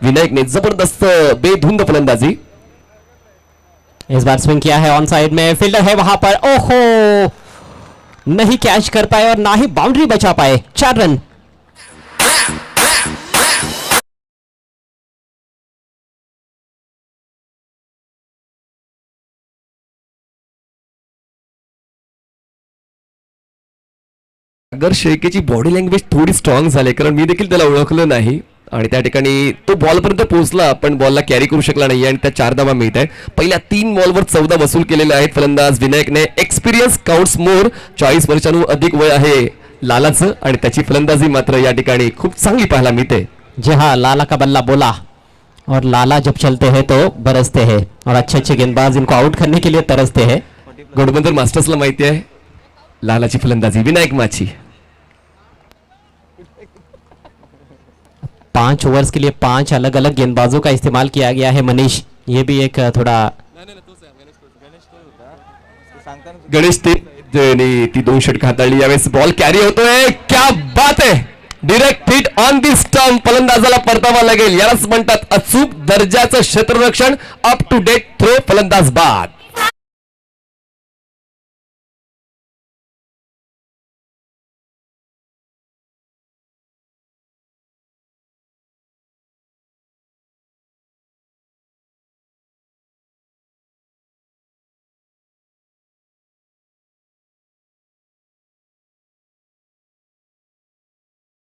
विनायकने जबरदस्त बेधुंद फलंदाजी. इस बार स्विंग किया है ऑन साइड में, फील्डर है वहां पर. ओहो, नहीं कैच कर पाए और ना ही बाउंड्री बचा पाए. 4 रन. अगर शेळकेची बॉडी लँग्वेज थोडी स्ट्रॉंग झाली, कारण मी देखील त्याला ओळखलं नाही आणि त्या ठिकाणी तो बॉलपर्यंत पोहोचला पण बॉलला कॅरी करू शकला नाही आणि त्या 4 धावा मिळत आहेत. पहिल्या 3 बॉलवर 14 वसूल केलेले आहेत फलंदाज विनायकने. एक्सपिरियन्स काउंट्स मोर. 40 वर्षांहून अधिक वय आहे लालाचं आणि त्याची फलंदाजी मात्र या ठिकाणी खूप चांगली पाहायला मिळते. जी हाँ, लाला का बल्ला बोला और लाला जब चलते हैं तो बरसते हैं और अच्छे अच्छे गेंदबाज इनको आउट करने के लिए तरसते हैं. घोडबंदर मास्टर्सला माहिती आहे लालाची फलंदाजी. विनायक माची 5 ओवर्स के लिए 5 अलग अलग गेंदबाजों का इस्तेमाल किया गया है. मनीष, ये भी एक थोड़ा गणेश ते ती 2 षटक हाताळली. यावेळेस बॉल कॅरी होतोय. क्या बात आहे. Direct hit on the stump. फलंदाजाला परतावा लागेल. यालाच म्हणतात अचूक दर्जाचं क्षेत्ररक्षण. Up to date throw. फलंदाज बाद.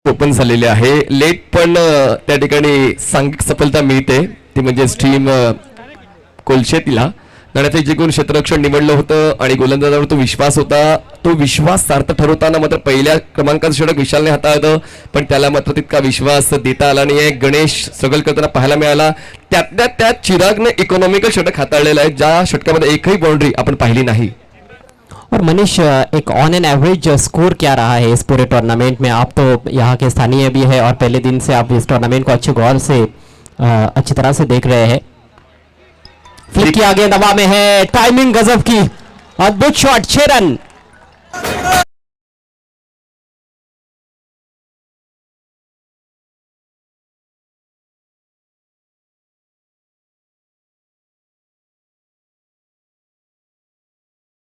ओपन झालेले आहे. लेट पण त्या ठिकाणी सांघिक सफलता मिळते, ती म्हणजे टीम कोलशेतीला. नाण्याचे जे कोण क्षेत्ररक्षण निवडलं होतं आणि गोलंदाजावर तो विश्वास होता, तो विश्वास सार्थ ठरवताना मात्र पहिल्या क्रमांकाचं षटक विशालने हाताळलं पण त्याला मात्र तितका विश्वास देता आला नाहीये. गणेश स्ट्रगल करताना पाहायला मिळाला. त्यातल्या त्यात चिरागने इकॉनॉमिकल षटक हाताळलेलं आहे, ज्या षटकामध्ये एकही बाउंड्री आपण पाहिली नाही. और मनीष, एक ऑन एन एवरेज स्कोर क्या रहा है इस पूरे टूर्नामेंट में? आप तो यहाँ के स्थानीय भी है और पहले दिन से आप इस टूर्नामेंट को अच्छे गौर से अच्छी तरह से देख रहे हैं. फ्लिक की आगे दबा में है, टाइमिंग गजब की, अद्भुत शॉट. 6 रन.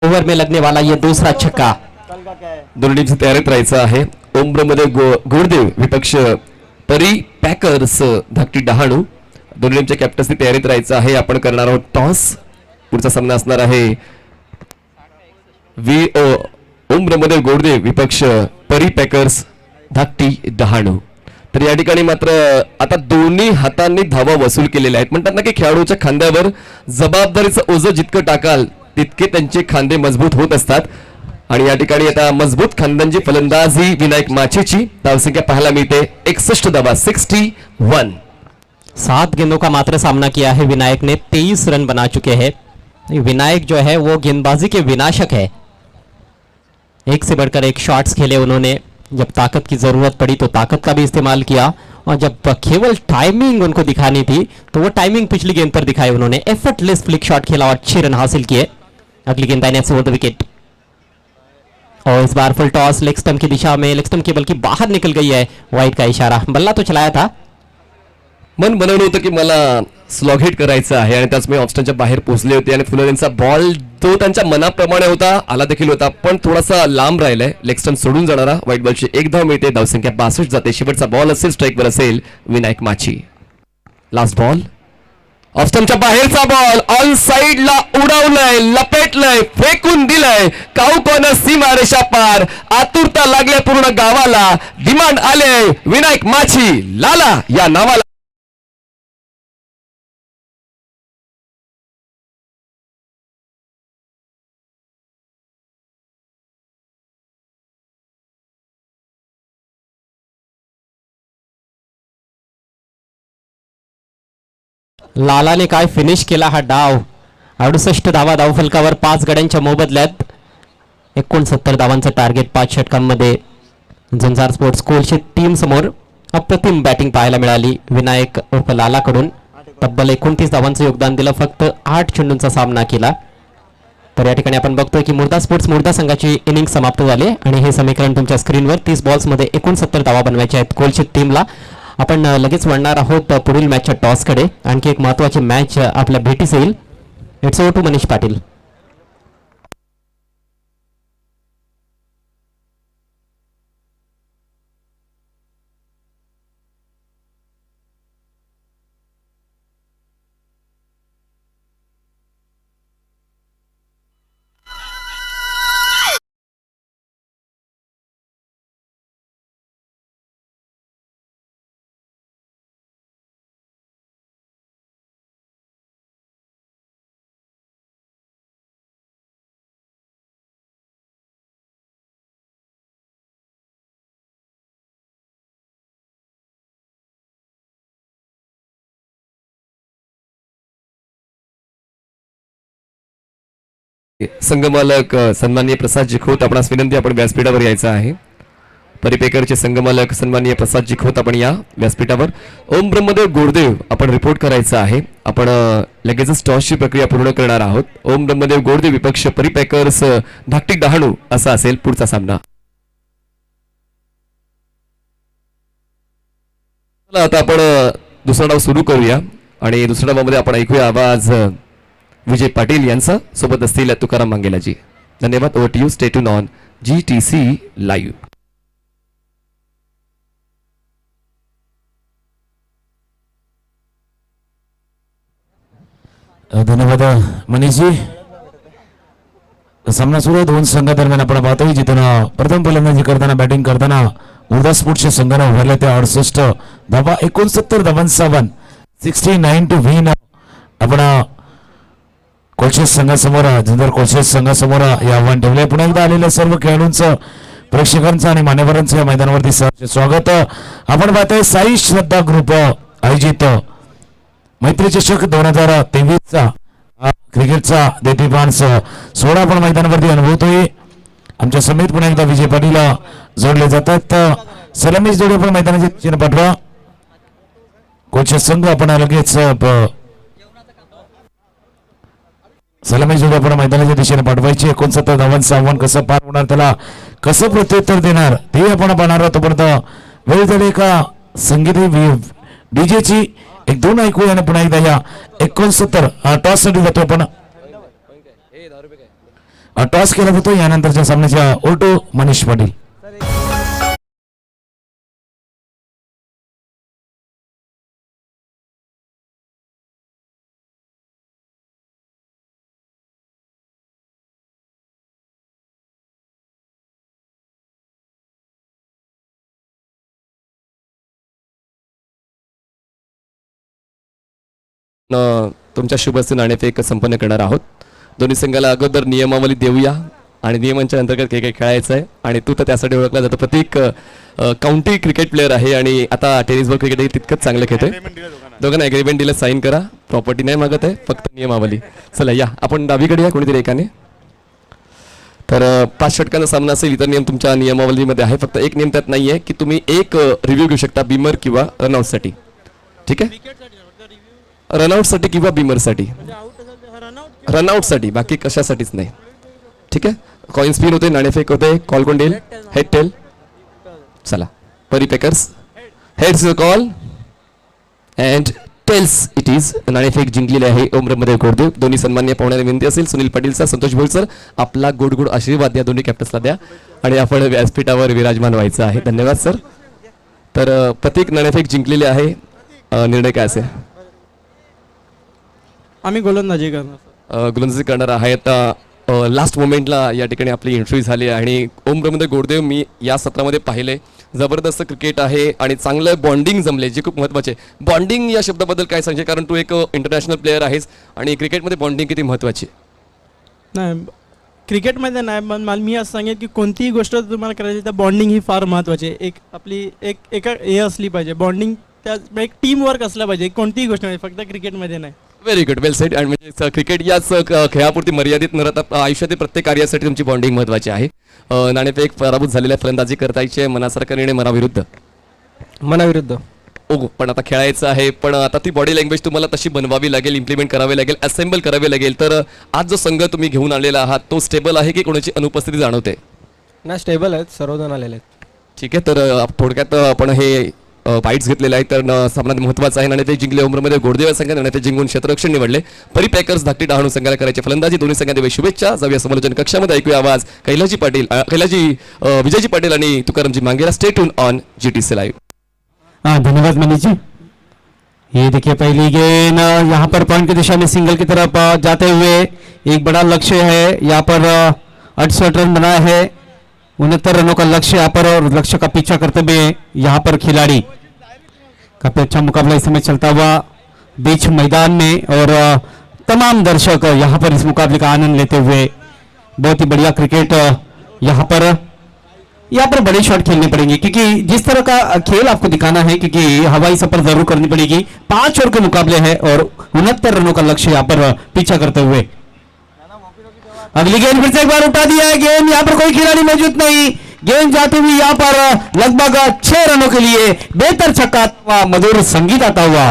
ओवर में लगने वाला ये दूसरा छक्का. दोन्ही टीमची तयारीत राहायचं आहे. ओम्ब्रमध्ये गोडदेव विपक्ष परी पॅकर्स धाकटी डहाणू. दोन्ही टीमच्या कॅप्टन्सनी तयारीत राहायचं आहे. आपण करणार आहोत टॉस. पुढचा सामना असणार आहे ओम्ब्रमध्ये गोडदेव विपक्ष परी पॅकर्स धाकटी डहाणू. तर या ठिकाणी मात्र आता दोन्ही हातांनी धावा वसूल केलेल्या आहेत. म्हणतात ना की खेळाडूच्या खांद्यावर जबाबदारीचं ओझं जितकं टाकाल तितके त्यांचे खांदे मजबूत होत असतात आणि या ठिकाणी आता मजबूत खांद्यांची फलंदाजी विनायक माचेची. धावसंख्या पाहायला मिळते 61 धावा. 61. 7 गेंदों का मात्र सामना किया है विनायक ने. 23 रन बना चुके हैं. विनायक जो है वो गेंदबाजी के विनाशक है. एक से बढ़कर एक शॉट्स खेले उन्होंने. जब ताकत की जरूरत पड़ी तो ताकत का भी इस्तेमाल किया और जब केवल टाइमिंग उनको दिखानी थी तो वो टाइमिंग पिछली गेंद पर दिखाई उन्होंने. एफर्टलेस फ्लिक शॉट खेला और 6 रन हासिल किए. अगली गेंदबाजी से वो द विकेट और इस बार फुल टॉस लेग स्टंप की दिशा में, लेग स्टंप केबल की बाहर निकल गई है, वाइड का इशारा। बल्ला तो चलाया था, मन बनवलं होतं की मला स्लॉग हिट करायचं आहे आणि त्याच मी ऑप्शनच्या बाहेर पोहोचले होते आणि फुलर यांचा बॉल तो त्यांच्या मनाप्रमाणे होता, आला देखील होता, पण थोडासा लांब राहिलाय. लेग स्टंप सोडून जाणारा व्हाईट बॉलची एक धाव मिळते, धावसंख्या 62 जाते. शेवटचा बॉल असेल, स्ट्राईकवर असेल विनायक माची. लास्ट बॉल ऑफ स्टंपच्या बाहेरचा बॉल ऑन साइडला उडवलंय, लपेटलंय, फेकून दिलंय. काऊकोनं सीमारेषा पार, आतुरता लागले पूर्ण गावाला, डिमांड आले विनायक माची लाला या नावाला. लालाने काय फिनिश केला हा डाव. 68 धावा धावफलकावर 5 गड्यांच्या मोबदल्यात 69 धावांचं टार्गेट 5 षटकांमध्ये. झंजार स्पोर्ट्स कोलशे टीम समोर अप्रतिम बॅटिंग पाहायला मिळाली विनायक उर्फ लालाकडून. तब्बल 29 धावांचं योगदान दिलं, फक्त 8 चेंडूंचा सामना केला. तर या ठिकाणी आपण बघतोय की मुर्दा स्पोर्ट्स मुर्दा संघाची इनिंग समाप्त झाली आणि हे समीकरण तुमच्या स्क्रीनवर 30 बॉल्समध्ये 69 धावा बनवायच्या आहेत कोलशे टीमला. आपण लगेच वळणार आहोत पुढील मॅचच्या टॉसकडे. आणखी एक महत्त्वाची मॅच आपल्या भेटीस येईल. It's over to Manish Patil. संघमालक सन्माननीय प्रसादजी खोत, आपणास विनंती आपण व्यासपीठावर यायचं आहे. परिपेकरचे संघमालक सन्माननीय प्रसादजी खोत, आपण या व्यासपीठावर. ओम ब्रह्मदेव गोडदेव आपण रिपोर्ट करायचं आहे. आपण लगेचच टॉसची प्रक्रिया पूर्ण करणार आहोत. ओम ब्रह्मदेव गोडदेव विपक्ष परिपेकर्स धाकटी डहाणू असा असेल पुढचा सामना. आता आपण दुसरा डाव सुरू करूया आणि दुसऱ्या डावामध्ये आपण ऐकूया आवाज विजय पाटील यांचा, सोबत असतील तुकाराम मांगेलाजी. धन्यवाद. Over to you. Stay tuned on GTC live. धन्यवाद मनीषजी. सामना सुरू आहे दोन संघादरम्यान. आपण पाहतोय जिथून प्रथम फलंदाजी करताना बॅटिंग करताना मुर्दा स्पोर्ट्सच्या संघानं उभारल्या त्या 68 धावा 69 धावांचा 69 टू विन. आपण कोलशेस संघासमोर झुंजार कोलशेस संघासमोर हे आव्हान ठेवले. पुन्हा एकदा आलेल्या सर्व खेळाडूंचं, प्रेक्षकांचं आणि मान्यवरांचं या मैदानावरती स्वागत. आपण पाहतोय साई श्रद्धा ग्रुप आयोजित मैत्री चषक 2023चा क्रिकेटचा देदीप्यमान सोहळा आपण मैदानावरती अनुभवतोय. आमच्या समेत पुन्हा एकदा विजय पाटील जोडले जातात. सलामी जोडी आपण मैदानाचे चिन्ह पाठवा. कोलशेस संघ आपण लगेच सलामी जोडी आपण मैदानाच्या दिशेने पाठवायची. 69 धावांचं आव्हान कसं पार होणार, त्याला कसं प्रत्युत्तर देणार ते आपण पाहणार आहोत. तोपर्यंत वेळ झाली एका संगीत डीजेची. एक दोन ऐकूया आणि पुन्हा एकदा या 69 टॉस साठी जातो आपण. टॉस केला जातो यानंतरच्या सामन्याच्या ओटो मनीष पाटील. तुमच्या शुभ हस्ते नाणेफेक संपन्न करणार आहोत. दोन्ही संघाला अगोदर नियमावली देऊया आणि नियमांच्या अंतर्गत काही काही खेळायचं आहे. आणि तू तर त्यासाठी ओळखला जातो. प्रत्येक काउंटी क्रिकेट प्लेअर आहे आणि आता टेनिसबॉल क्रिकेटही तितकंच चांगलं खेळतोय. दोघांना एग्रीमेंट दिलं, साईन करा. प्रॉपर्टी नाही मागत आहे, फक्त नियमावली. चला या आपण डावीकडे या कोणीतरी एकाने. तर 5 षटकांचा सामना असेल. इतर नियम तुमच्या नियमावलीमध्ये आहे, फक्त एक नियम त्यात नाही आहे की तुम्ही एक रिव्ह्यू घेऊ शकता बीमर किंवा रनआउटसाठी. ठीक आहे, रनआउटसाठी किंवा बीमरसाठी. रनआउटसाठी, बाकी कशासाठीच नाही. ठीक आहे, कॉइन स्पिन होते, नाणेफेक होते, कॉल कोण देईल? Head tail. चला परी पेकर्स, heads call and tails it is. नाणेफेक जिंकलेली आहे ओमरमध्ये घोडदेव. दोन्ही सन्मान्य पाहुण्याला विनंती असेल, सुनील पाटीलचा, संतोष भोईसर, आपला गोड गोड आशीर्वाद द्या दोन्ही कॅप्टन्सला द्या आणि आपण व्यासपीठावर विराजमान व्हायचं आहे. धन्यवाद सर. तर प्रत्येक नाणेफेक जिंकलेली आहे. निर्णय काय असेल? आम्ही गोलंदाजी करणार. गोलंदाजी करणार आहेत. लास्ट मोमेंटला या ठिकाणी आपली एंट्री झाली आहे आणि ओमरमध्ये घोडदेव मी या सत्रामध्ये पाहिले. जबरदस्त क्रिकेट आहे आणि चांगलं बॉन्डिंग जमले, जे खूप महत्त्वाचे. बॉन्डिंग या शब्दाबद्दल काय सांगते, कारण तू एक इंटरनॅशनल प्लेअर आहेस आणि क्रिकेटमध्ये बॉन्डिंग किती महत्त्वाची? नाही, क्रिकेटमध्ये नाही, पण मला मी असं सांगेन की कोणतीही गोष्ट तुम्हाला करायची तर बॉन्डिंग ही फार महत्त्वाची आहे. एक आपली एका हे असली पाहिजे बॉन्डिंग, त्या एक टीम वर्क असलं पाहिजे. कोणतीही गोष्ट नाही, फक्त क्रिकेटमध्ये नाही. व्हेरी गुड, वेल सेड. आणि म्हणजे क्रिकेट याच खेळापुरती मर्यादित न राहता आयुष्यातील प्रत्येक कार्यासाठी तुमची बॉन्डिंग महत्त्वाची आहे. नाणेफेक पराभूत झालेल्या फलंदाजी करतायची आहे. मनासारखा निर्णय मनाविरुद्ध. मनाविरुद्ध. पण आता खेळायचं आहे, पण आता ती बॉडी लँग्वेज तुम्हाला तशी बनवावी लागेल, इम्प्लिमेंट करावी लागेल, असेंबल करावी लागेल. तर आज जो संघ तुम्ही घेऊन आलेला आहात तो स्टेबल आहे की कोणाची अनुपस्थिती जाणवते? ना स्टेबल आहेत, सर्वजण आलेले आहेत. ठीक आहे, तर थोडक्यात आपण हे बाईट्स घेतलेले आहेत. तर सामन्यात महत्त्वाचं आहे. आणि ते जिंकले ओमरमध्ये घोडदेव संघाने, ते जिंकून क्षेत्ररक्षण निवडले. परी पॅकर्स धाकटी डहाणू संघाला करायची फलंदाजी. दोन्ही संघांना शुभेच्छा. जाऊया समालोचन कक्षामध्ये, ऐकूया आवाज विजयजी पाटील आणि तुकारामजी मांगेला. Stay tuned on GTC live. धन्यवाद मनीष जी. ये देखिए पहली गेंद यहाँ पर पॉइंट की दिशा में सिंगल की तरफ जाते हुए एक बड़ा लक्ष्य है. यहाँ पर 68 रन बनाया है, 69 रनों का लक्ष्य यहाँ पर, और लक्ष्य का पीछा करते हुए यहाँ पर खिलाड़ी. काफी अच्छा मुकाबला इस समय चलता हुआ बीच मैदान में, और तमाम दर्शक यहाँ पर इस मुकाबले का आनंद लेते हुए. बहुत ही बढ़िया क्रिकेट. यहाँ पर बड़े शॉट खेलने पड़ेंगे, क्योंकि जिस तरह का खेल आपको दिखाना है, क्योंकि हवाई सफर जरूर करनी पड़ेगी. 5 ओवर के मुकाबले है और 69 रनों का लक्ष्य यहाँ पर पीछा करते हुए. अगली गेंद फिर से एक बार उठा दिया है. गेंद यहाँ पर कोई खिलाड़ी मौजूद नहीं. गेंद जाती हुई यहाँ पर लगभग 6 रनों के लिए बेहतर छक्का हुआ, मधुर संगीत आता हुआ.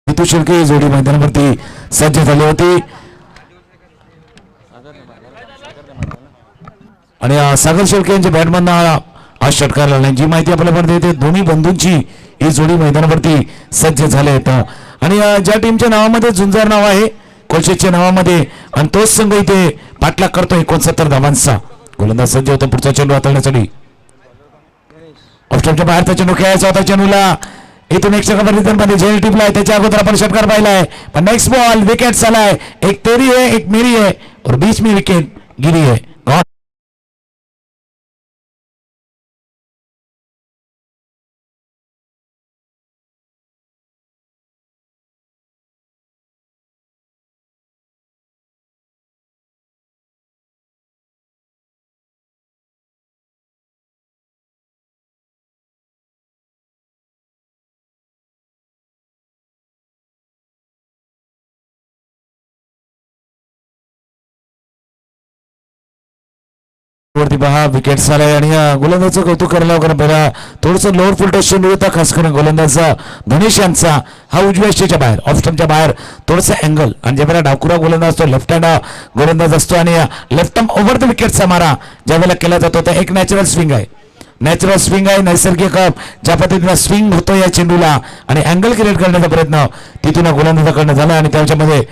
ऋतू शेळके जोडी मैदानावरती सज्ज झाली होती आणि सागर शेळके यांच्या बॅटमधनं आज षटकार लागला. जी माहिती आपल्याला देते, दोन्ही बंधूंची ही जोडी मैदानावरती सज्ज झाले आहेत. आणि ज्या टीमच्या नावामध्ये झुंजार नाव आहे, कोलशेच्या नावामध्ये, आणि तोच संघ इथे पाठलाग करतो 69 धावांचा. गोलंदाज सज्ज होता पुढचा चेंडू हाताळण्यासाठी. ऑफस्टॉपच्या बाहेरचा चेंडू खेळायचा होता. चेंडूला इथून एक षटकार रिटर्नमध्ये झेल टिपलाय. त्याच्या अगोदर आपण षटकार पाहिलाय, पण नेक्स्ट बॉल विकेट आलाय. एक तेरी है, एक मेरी है, और बीच में विकेट गिरी है. वरती पहा विकेट झालाय. आणि गोलंदाजचं कौतुक करायला वगैरे पहिला थोडंसं लोअर फुल टच चेंडू होता, खास करून गोलंदाजचा धनेश यांचा. हा उजव्या स्टेजच्या बाहेर, ऑफ स्टंपच्या बाहेर थोडंसं अँगल. आणि ज्यावेळेला डाकुरा गोलंदाज असतो, लेफ्ट हँड गोलंदाज असतो, आणि लेफ्ट आर्म ओव्हर द विकेटचा मारा ज्यावेळेला केला जातो तर एक नॅचरल स्विंग आहे. नॅचरल स्विंग आहे, नैसर्गिक ज्या पद्धतीनं स्विंग होतो या चेंडूला, आणि अँगल क्रिएट करण्याचा प्रयत्न तिथून गोलंदाजाकडनं झाला. आणि त्याच्यामध्ये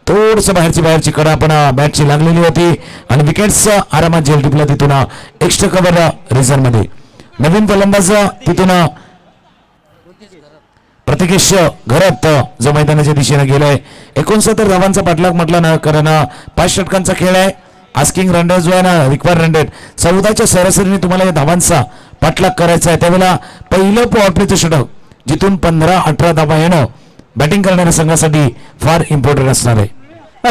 थोडंसं बाहेरची कडा पण बॅटची लागलेली होती, आणि विकेट्स आरामात झेल टिपला. तिथून एक्स्ट्रा कव्हर रिझर्व मध्ये नवीन फलंदाज तिथून प्रतिकेश घरात जो मैदानाच्या दिशेने गेलाय. 69 धावांचा पाठलाग म्हटला ना, कारण 5 षटकांचा खेळ आहे. आस्किंग रन रेट जो आहे ना, रिक्वायर्ड रन रेट 14च्या सरासरीने तुम्हाला या धावांचा पाठलाग करायचा आहे. त्यावेळेला पहिलं पॉवर प्लेचं षटक जिथून 15-18 धावा येणं बैटिंग करने संघासाठी फार इंपॉर्टेंट असणार है.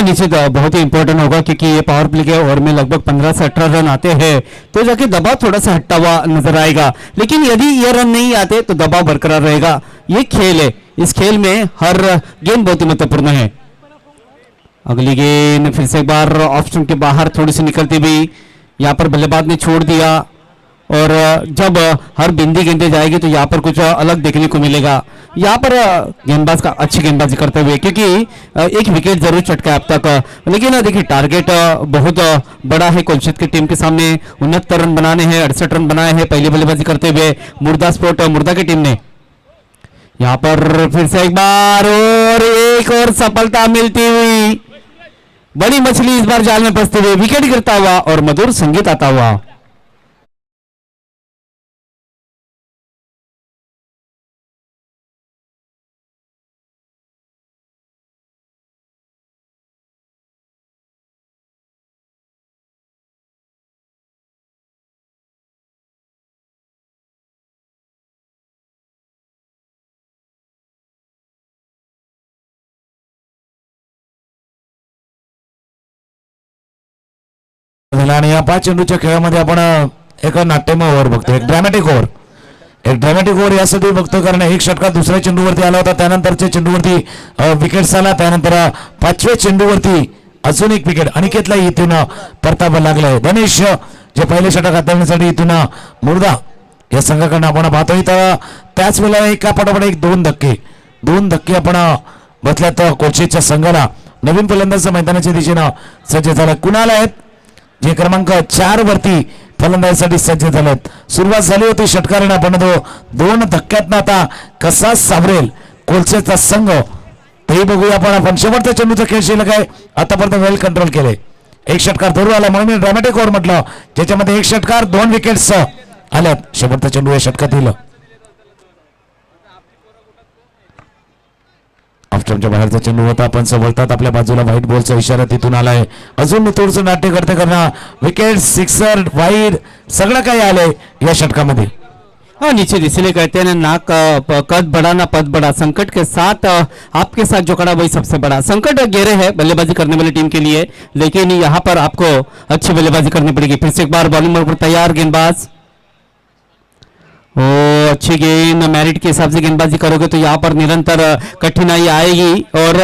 निश्चित बहुत ही इंपॉर्टेंट होगा, क्योंकि ये पावर प्ले के ओवर में लगभग 15 से 18 रन आते हैं तो जाके दबाव थोड़ा सा हटता हुआ नजर आएगा. लेकिन यदि ये रन नहीं आते तो दबाव बरकरार रहेगा. ये खेल है, इस खेल में हर गेंद बहुत ही महत्वपूर्ण है. अगली गेंद फिर से एक बार ऑफ स्टंप के बाहर थोड़ी सी निकलती हुई यहाँ पर बल्लेबाज ने छोड़ दिया। और जब हर बिंदी गेंदे जाएगी तो यहाँ पर कुछ अलग देखने को मिलेगा। यहाँ पर गेंदबाज का अच्छी गेंदबाजी करते हुए, क्योंकि एक विकेट जरूर चटका अब तक, लेकिन देखिए टारगेट बहुत बड़ा है कोलशेत की टीम के सामने। 69 रन बनाने हैं, 68 रन बनाए हैं पहली बल्लेबाजी करते हुए मुर्दा स्पोर्ट मुर्दा की टीम ने। यहाँ पर फिर से एक बार और एक और सफलता मिलती हुई, बड़ी मछली इस बार जाल में फंसते हुए, विकेट गिरता हुआ और मधुर संगीत आता हुआ। आणि या 5 चेंडूच्या खेळामध्ये आपण एक नाट्यमय ओव्हर बघतो, एक ड्रॅमॅटिक ओव्हर. एक ड्रॅमॅटिक ओव्हर यासाठी बघतो कारण एक षटकार दुसऱ्या चेंडूवरती आला होता, त्यानंतरच्या चेंडूवरती विकेट आला, त्यानंतर 5व्या चेंडूवरती अजून एक विकेट अनिकेतला इथून परतावा लागलाय. गणेश जे पहिले षटक हाताळण्यासाठी इथून मुर्दा या संघाकडनं आपण पाहतोय. तर त्याच वेळेला एका पाठोपाठ एक दोन धक्के आपण बसल्यात कोलशेतच्या संघाला. नवीन फलंदाज मैदानाच्या दिशेनं सज्ज झाला. कुणाल आहेत जे क्रमांक 4 वरती फलंदाजीसाठी सज्ज झालेत. सुरुवात झाली होती षटकाराने, आपण दोन धक्क्यातनं आता कसा सावरेल कोलशेतचा संघ तेही बघूया. आपण शेवटच्या चेंडूचा खेळ शिल्लक आहे, आतापर्यंत वेल कंट्रोल केले. एक षटकार धरून आला म्हणून मी ड्रॅमॅटिक ओव्हर म्हटलं, ज्याच्यामध्ये एक षटकार 2 विकेट्स आल्यात. शेवटचा चेंडू या षटकातील ऑफस्टंपच्या बाहेरचा चेंडू होता, पण वळतात आपल्या बाजूला व्हाईट बॉलचा इशारा तिथून आलाय. अजून थोडंसं नाट्य करते करणार विकेट, सिक्सर, वाईड सगळं काही आलंय या षटकामध्ये. हाँ, नीचे इसलिए कहते हैं ना, कद बड़ा ना पद बड़ा। संकट के साथ आपके साथ जो खड़ा वही सबसे बड़ा। संकट गहरे है बल्लेबाजी करने वाली टीम के लिए, लेकिन यहाँ पर आपको अच्छी बल्लेबाजी करनी पड़ेगी। फिर से एक बार बॉलिंग मोड पर तैयार गेंदबाज। ओ, अच्छी गेंद, मेरिट के हिसाब से गेंदबाजी करोगे तो यहाँ पर निरंतर कठिनाई आएगी। और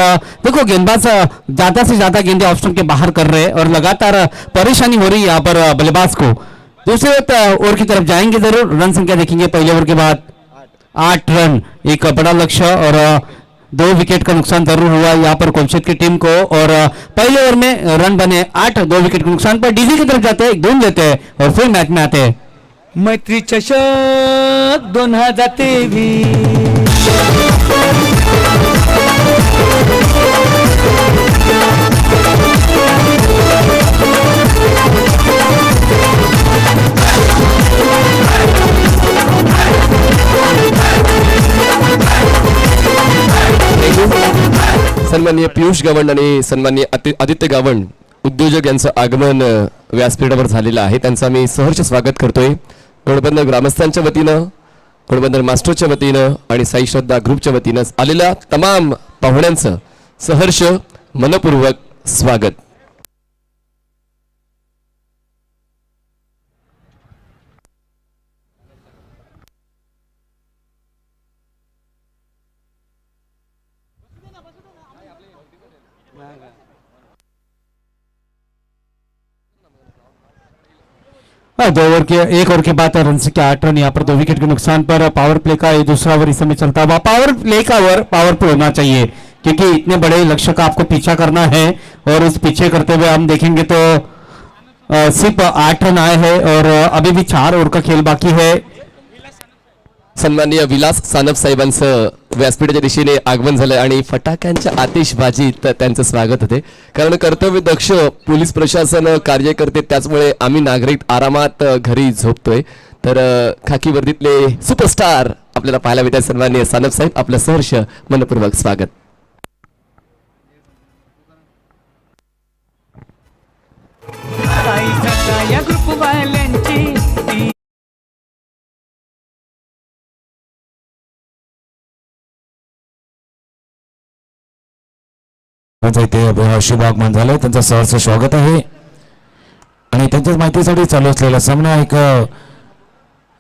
देखो गेंदबाज ज्यादा से ज्यादा गेंदे ऑफ स्टंप के बाहर कर रहे हैं और लगातार परेशानी हो रही है यहाँ पर बल्लेबाज को। दूसरे ओवर की तरफ जाएंगे जरूर। रन संख्या देखेंगे पहले ओवर के बाद 8 रन, एक बड़ा लक्ष्य और 2 विकेट का नुकसान जरूर हुआ यहाँ पर कोलशेत की टीम को। और पहले ओवर में रन बने 8, 2 विकेट के नुकसान पर डीजी की तरफ जाते हैं, एक धूम लेते हैं और फिर मैच में आते हैं। मैत्री चषक 2023। सन्माननीय पियुष गावंड आणि सन्माननीय आदित्य गावंड उद्योजक यांचं आगमन व्यासपीठावर झालेलं आहे. त्यांचं मी सहर्ष स्वागत करतोय. घोडबंदर ग्रामस्थांच्या वतीनं, घोडबंदर मास्टरच्या वतीनं आणि साई श्रद्धा ग्रुपच्या वतीनं आलेल्या तमाम पाहुण्यांचं सहर्ष मनपूर्वक स्वागत. एक ओवर के बाद रन से 8 रन यहाँ पर 2 विकेट के नुकसान पर पावर प्ले का ये दूसरा ओवर इस समय चलता हुआ। पावर प्ले का ओवर पावर प्ले होना चाहिए क्योंकि इतने बड़े लक्ष्य का आपको पीछा करना है और उस पीछे करते हुए हम देखेंगे तो सिर्फ 8 रन आए हैं और अभी भी 4 ओवर का खेल बाकी है। सन्माननीय विलास सानप साहेबांचं व्यासपीठाच्या दिशेने आगमन झालंय आणि फटाक्यांच्या आतिषबाजीत त्यांचं स्वागत होते. कारण कर्तव्य दक्ष पोलीस प्रशासन कार्य करते, त्याचमुळे आम्ही नागरिक आरामात घरी झोपतोय. तर खाकी वर्दीतले सुपरस्टार आपल्याला पाहायला मिळतात. सन्माननीय सानप साहेब, आपलं सहर्ष मनपूर्वक स्वागत. या ग्रुप वाल्यांची इथे शुभ आगमन झालंय, त्यांचं सहर्ष स्वागत आहे. आणि त्यांच्याच माहितीसाठी चालू असलेला सामना एक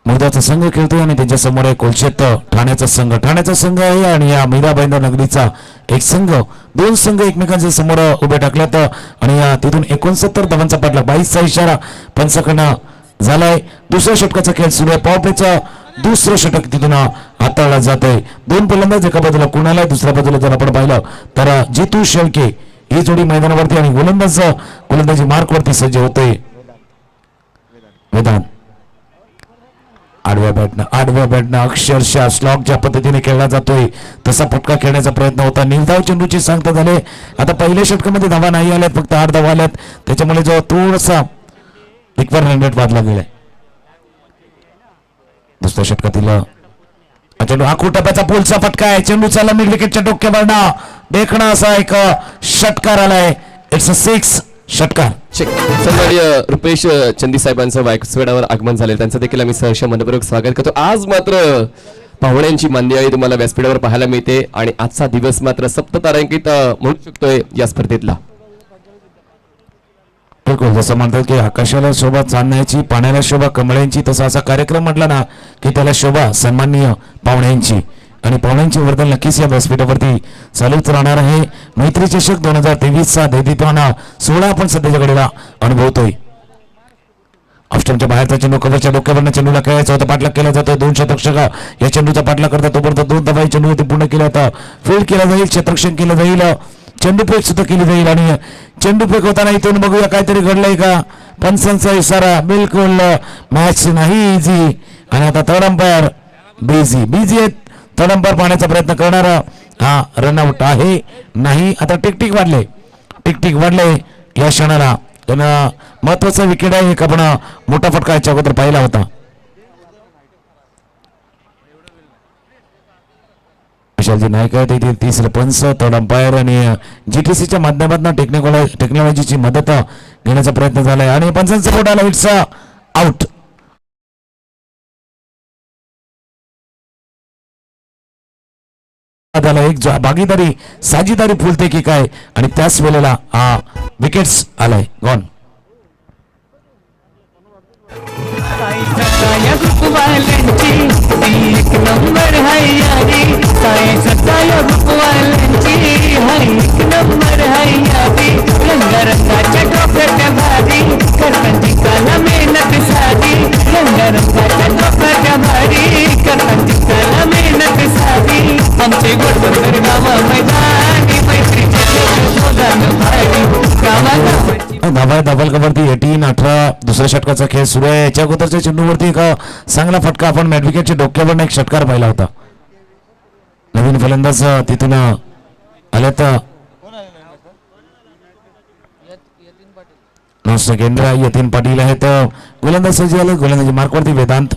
मुर्दाचा संघ खेळतोय आणि त्यांच्या समोर आहे कोलशेत ठाण्याचा संघ आहे आणि या मीरा भाईंदर नगरीचा एक संघ. दोन संघ एकमेकांच्या समोर उभे टाकल्यात आणि तिथून 69 धावांचा पाठलाग 22चा इशारा पंचाकडनं झालाय. दुसऱ्या षटकाचा खेळ सुरू आहे. पॉवर प्लेचं दुसरं षटक तिथून हाताळला जात आहे. दोन फलंदाज एका बाजूला कुणाला दुसऱ्या बाजूला जर आपण पाहिलं तर जितू शेळके ही जोडी मैदानावरती आणि गोलंदाजी मार्कवरती सज्ज होते. मैदान आडव्या बॅटनं अक्षरशः स्लॉग ज्या पद्धतीने खेळला जातोय तसा फटका खेळण्याचा प्रयत्न होता. निर्धाव चेंडूची सांगता झाले. आता पहिल्या षटकामध्ये धावा नाही आल्यात, फक्त 8 धावा आल्यात. त्याच्यामुळे जो थोडासा एकवर रन रेट वाढला गेलाय. दुसऱ्या षटकातील चेंडू आखू टप्प्याचा पोलचा फटका आहे. चेंडू चालला मिड विकेटच्या डोक्यावरनं देखणा असा एक षटकार आलाय. इट्स अ 6 षटकार. सन्माननीय रुपेश चंदी साहेबांचं वायसवेडावर आगमन झाले, त्यांचं देखील आम्ही सहर्ष मनपूर्वक स्वागत करतो. आज मात्र पाहुण्यांची मांदियाळी तुम्हाला व्यासपीठावर पाहायला मिळते आणि आजचा दिवस मात्र सप्ततारांकित म्हणू शकतोय या स्पर्धेतला. बिलकुल जसं म्हणतात की आकाशाला शोभा चांदण्याची, पाण्याला शोभा कमळ्यांची, तसा असा कार्यक्रम म्हटला ना की त्याला शोभा सन्माननीय पाहुण्यांची. आणि पाहुण्यांची वर्दळ नक्कीच या व्यासपीठावरती चालूच राहणार आहे. मैत्री चषक 2023चा दैदित्वाना 16 आपण सध्याच्या घडीला अनुभवतोय. ऑफस्टमच्या बाहेरचा चेंडू कव्हरच्या डोक्यावरनं चेंडूला खेळायचा होता. पाठलाग केला जातो. 2 शतक्षक या चेंडूचा पाठलाग करतात. तोपर्यंत 2 धावा चेंडूवरती पूर्ण केला होता. फील्ड केला जाईल, क्षेत्ररक्षण केलं जाईल, चेंडूफेक सुद्धा केली जाईल. आणि चेंडूफेक होताना इथून बघूया काहीतरी घडलंय का. पंचांचा इशारा बिलकुल मॅच नाही इझी. आणि आता थर्ड अंपायर बिझी आहेत. थर्ड अंपायर पाहण्याचा प्रयत्न करणारा हा रनआउट आहे नाही. आता टिकटिक वाढले या क्षणाला. त्यांना महत्वाचा विकेट आहे. एक आपण मोठा फटका याच्या अगोदर पाहिला होता. विशालजी नाईक आहेत इथे 30 पंच थर्ड अंपायर आणि जीटीसीच्या माध्यमातून टेक्नॉलॉजीची मदत घेण्याचा प्रयत्न झालाय आणि पंचांचा बोर्ड आला. It's out. एक भागीदारी साझीदारी फुलते की काय आणि त्याच वेळेला विकेट्स आलाय गॉन. या ग्रुपवाल्यांची ती एक नंबर हाय यादी. सत्ताया ग्रुपवाल्यांची हाय एक नंबर हाय यादी. रंगारंगाच्या टोप्याच्या भारी करतात जिंकायला मेहनत साधी. रंगारंगाच्या टोप्याच्या भारी करतात जिंकायला मेहनत साधी. आमचे गोडबंदर गावा मैदानी मैत्रीचे भारी गावा डबल कवरती 18 दुसऱ्या षटकाचा खेळ सुरू आहे. याच्या अगोदरच्या चेंडूवरती एक चांगला फटका आपण मॅडविकेटच्या डोक्यावर एक षटकार पाहिला होता. नवीन फलंदाज तिथून आल्यात. केंद्र यतीन पाटील आहेत. गोलंदाज सज्ज आले. गोलंदाजी मार्कवरती वेदांत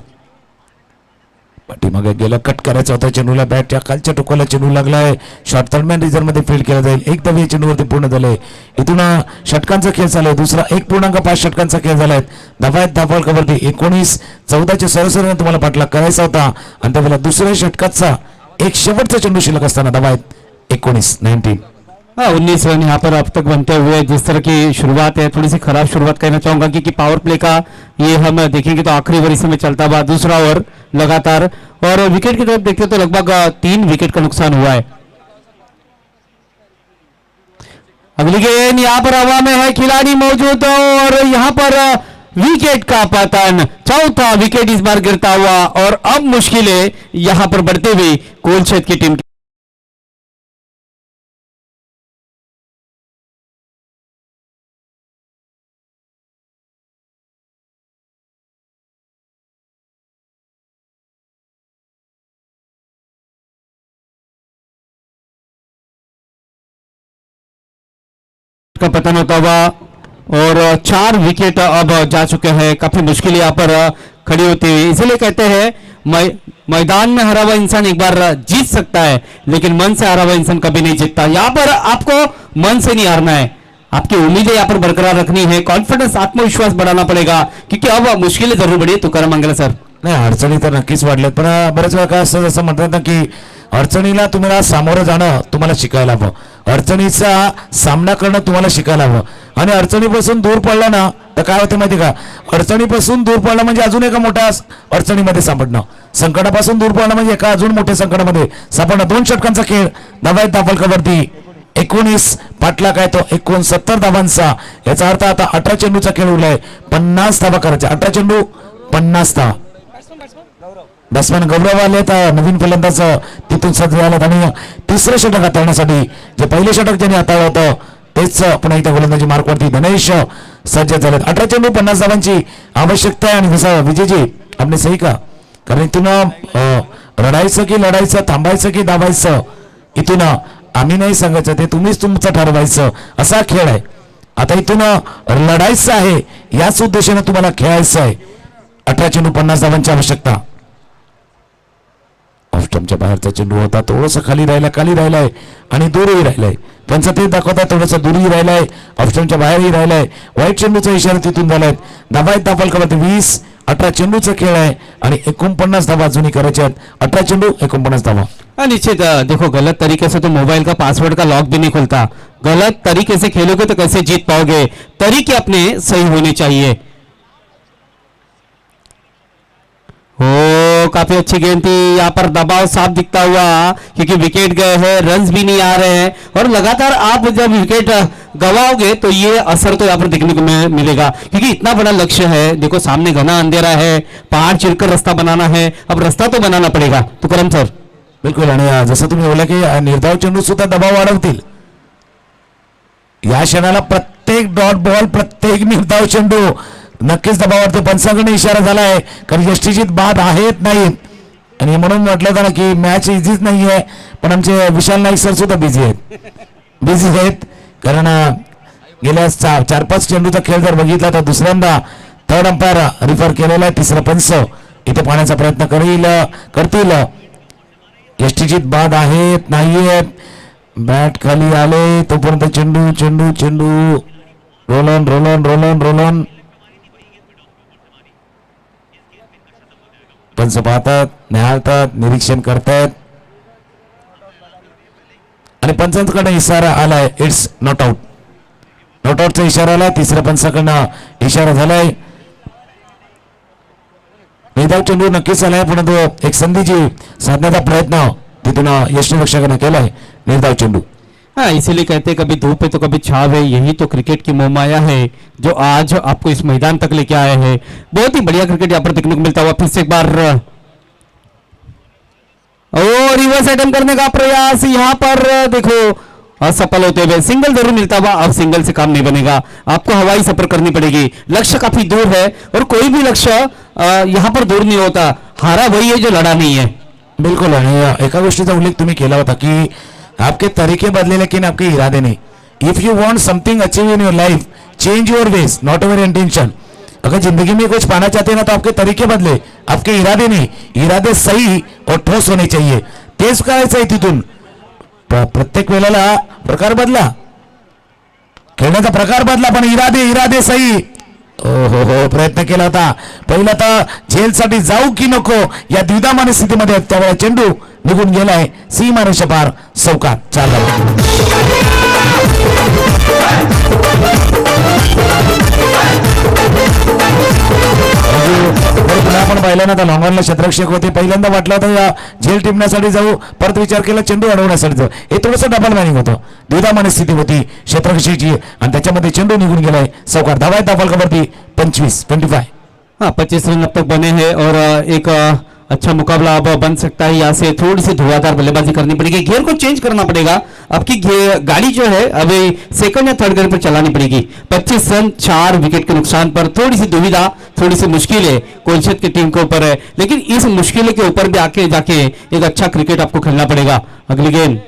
पाठीमागे गेलं. कट करायचा होता चेंडूला. बॅटच्या खालच्या टोकाला चेंडू लागलाय. शॉर्ट थर्डमॅन रिझर्व मध्ये फील्ड केला जाईल. एक धाव चेंडूवरती पूर्ण झाले. इथून षटकांचा खेळ चालू आहे. दुसरा 1.5 षटकांचा खेळ झालाय. धावा आहेत धावफलकावरती 19. 14च्या सरासरीने तुम्हाला पाठलाग करायचा होता आणि त्यावेळेला दुसऱ्या षटकाचा एक शेवटचा चेंडू शिल्लक असताना धावा आहेत 19. 19 रन यहाँ पर अब तक बनते हुए. जिस तरह की शुरुआत है, थोड़ी सी खराब शुरुआत कहना चाहूंगा कि पावर प्ले का ये हम देखेंगे तो आखिरी ओवर इस समय चलता हुआ दूसरा ओवर लगातार. और विकेट की तरफ देखते तो लगभग 3 विकेट का नुकसान हुआ है. अगली गेंद यहाँ पर हवा में है, खिलाड़ी मौजूद और यहाँ पर विकेट का पतन. चौथा विकेट इस बार गिरता हुआ और अब मुश्किलें यहाँ पर बढ़ते हुए कोलशेत की टीम. का पतन होता हुआ और 4 विकेट अब जा चुके हैं. काफी मुश्किल यहाँ पर खड़ी होती हुई. इसलिए कहते हैं मैदान में हारा हुआ इंसान एक बार जीत सकता है लेकिन मन से हारा हुआ इंसान कभी नहीं जीतता. यहाँ पर आपको मन से नहीं हारना है. आपकी उम्मीदें यहाँ पर बरकरार रखनी है. कॉन्फिडेंस, आत्मविश्वास बढ़ाना पड़ेगा क्योंकि अब मुश्किलें जरूर बढ़ी. तुकाराम मंगला सर. नाही अडचणी तर नक्कीच वाढल्यात पण बरेच वेळा काय असतं जसं म्हणतात ना की अडचणीला तुम्हाला सामोरं जाणं तुम्हाला शिकायला हवं. अडचणीचा सामना करणं तुम्हाला शिकायला हवं आणि अडचणीपासून दूर पडला ना तर काय होते माहिती का, अडचणीपासून दूर पडणं म्हणजे अजून एका मोठ्या अडचणीमध्ये सापडणं, संकटापासून दूर पडणं म्हणजे एका अजून मोठ्या संकटामध्ये सापडणं. 2 षटकांचा खेळ, धावा आहेत दाफलकावरती 19, पाटला काय तो 69 धावांचा. याचा अर्थ आता 18 चेंडूचा खेळ उरलाय, 50 धावा करायच्या. 18 चेंडू 50 धावा. बॅट्समॅन गौरव आले तर नवीन फलंदाज तिथून सज्ज झालात आणि तिसरं षटक हाताळण्यासाठी जे पहिले षटक ज्यांनी हाताळलं होतं तेच पुन्हा इथं गोलंदाजी मार्कवरती धनेश सज्ज झालेत. 18 चेंडू 50 धावांची आवश्यकता आहे. आणि जसं विजयजी आपले सही का, कारण इथून रडायचं की लढायचं, थांबायचं की धावायचं, इथून आम्ही नाही सांगायचं, ते तुम्हीच तुमचं ठरवायचं, असा खेळ आहे. आता इथून लढायचं आहे, याच उद्देशाने तुम्हाला खेळायचं आहे. 18 चेंडू 50 धावांची आवश्यकता. ऑफस्टंपच्या बाहेरचा चेंडू होता, थोडंसं खाली राहिलाय आणि दूरही राहिलाय. पंच ते दाखवता थोडंसं दूरही राहिलाय, ऑफस्टंपच्या बाहेरही राहिलाय. वाईट चेंडूचा इशारा तिथून झालाय. धावा आहेत दाफलकावरती 20. 18 चेंडूचा खेळ आहे आणि 49 धावा अजूनही करायच्या आहेत. 18 चेंडू 49 धावा. निश्चित देखो, गलत तरीके से तो मोबाइल का पासवर्ड का लॉक भी नहीं खुलता. गलत तरीके से खेलोगे तो कैसे जीत पाओगे. तरीके अपने सही होने चाहिए. हो, काफी अच्छी गेंद थी. यहाँ पर दबाव साफ दिखता हुआ, क्योंकि विकेट गए हैं, रन्स भी नहीं आ रहे हैं और लगातार आप जब विकेट गवाओगे तो ये असर तो यहाँ पर देखने को मिलेगा, क्योंकि इतना बड़ा लक्ष्य है. देखो सामने घना अंधेरा है, पहाड़ चिरकर रास्ता बनाना है. अब रास्ता तो बनाना पड़ेगा. तुकाराम सर. बिलकुल. आणि जसं तुम्ही बोला की निर्धाव चेंडू सुद्धा दबाव वाढवतील. या क्षणाला प्रत्येक डॉट बॉल, प्रत्येक निर्धाव चेंडू नक्कीच दबावावरती. पंचांकडे इशारा झाला आहे, कारण यष्टीचीत बाद आहेत नाहीत. आणि म्हणून म्हटलं होतं ना की मॅच इझीच नाही आहे, पण आमचे विशाल नाईक सर सुद्धा बिझी आहेत. कारण गेल्या 4-5 चेंडूचा खेळ जर बघितला तर दुसऱ्यांदा थर्ड अंपायर रिफर केलेला आहे. तिसरा पंच इथे पाहण्याचा प्रयत्न करतील. यष्टीचीत बाद आहेत नाही आहेत. बॅट खाली आले तोपर्यंत चेंडू चेंडू चेंडू रोलन रोलन रोलन रोलन. पंच पाहतात, न्याहाळतात, निरीक्षण करतायत आणि पंचांकडे इशारा आलाय, इट्स नॉट आउट. नॉट आउटचा इशारा आलाय. तिसऱ्या पंचाकडनं इशारा झालाय. निर्धाव चेंडू नक्कीच आलाय, परंतु एक संधीची साधण्याचा प्रयत्न तिथून यष्टीरक्षकाने केलाय. निर्धाव चेंडू. हाँ, इसीलिए कहते हैं कभी धूप है तो कभी छाव है. यही तो क्रिकेट की मोहमाया है जो आज आपको इस मैदान तक लेके आए हैं. बहुत ही बढ़िया क्रिकेट यहाँ पर देखने को मिलता हुआ. फिर से एक बार रिवर्स अटेम्प्ट करने का प्रयास यहाँ पर देखो असफल होते हुए. सिंगल जरूर मिलता हुआ. अब सिंगल से काम नहीं बनेगा, आपको हवाई सफर करनी पड़ेगी. लक्ष्य काफी दूर है और कोई भी लक्ष्य यहाँ पर दूर नहीं होता. हारा वही है जो लड़ा नहीं है. बिल्कुल. आणि एका गोष्टीचा उल्लेख तुम्ही केला होता की आपके तरीके बदले लेकिन आपके इरादे नहीं. If you want something achieve in your life, change your ways, not your intention. अगर जिंदगी में कुछ पाना चाहते हैं ना तो आपके तरीके बदले, आपके इरादे नहीं. इरादे सही और ठोस होने चाहिए. तेच करायचं आहे. तिथून प्रत्येक वेळेला प्रकार बदला, खेळण्याचा प्रकार बदला, पण इरादे सही. हो, प्रयत्न केला होता. पहिला तर झेलसाठी जाऊ की नको या द्विधा मनस्थितीमध्ये त्यावेळेला चेंडू निघून गेलाय. सीमा रेषा पार, चौकार. 4 धावा. पुन्हा आपण पाहिलं ना तर लॉंगॉनला क्षेत्ररक्षक होते. पहिल्यांदा वाटलं होतं या झेल टिपण्यासाठी जाऊ, परत विचार केला चेंडू अडवण्यासाठी जाऊ. हे थोडंसं डबल मॅनिंग होतं. द्विधा मनस्थिती होती क्षेत्ररक्षकाची आणि त्याच्यामध्ये चेंडू निघून गेलाय. चौकार. धावा आहेत दाफलकावरती 25. हाँ, 25 रन अब तक बने हैं और एक अच्छा मुकाबला अब बन सकता है. यहाँ से थोड़ी सी धुआंधार बल्लेबाजी करनी पड़ेगी. गियर को चेंज करना पड़ेगा. आपकी गाड़ी जो है अभी सेकंड या थर्ड गियर पर चलानी पड़ेगी. 25 रन 4 विकेट के नुकसान पर थोड़ी सी दुविधा, थोड़ी सी मुश्किलें कोलशेत की टीम के ऊपर है. लेकिन इस मुश्किल के ऊपर भी आके जाके एक अच्छा क्रिकेट आपको खेलना पड़ेगा. अगली गेंद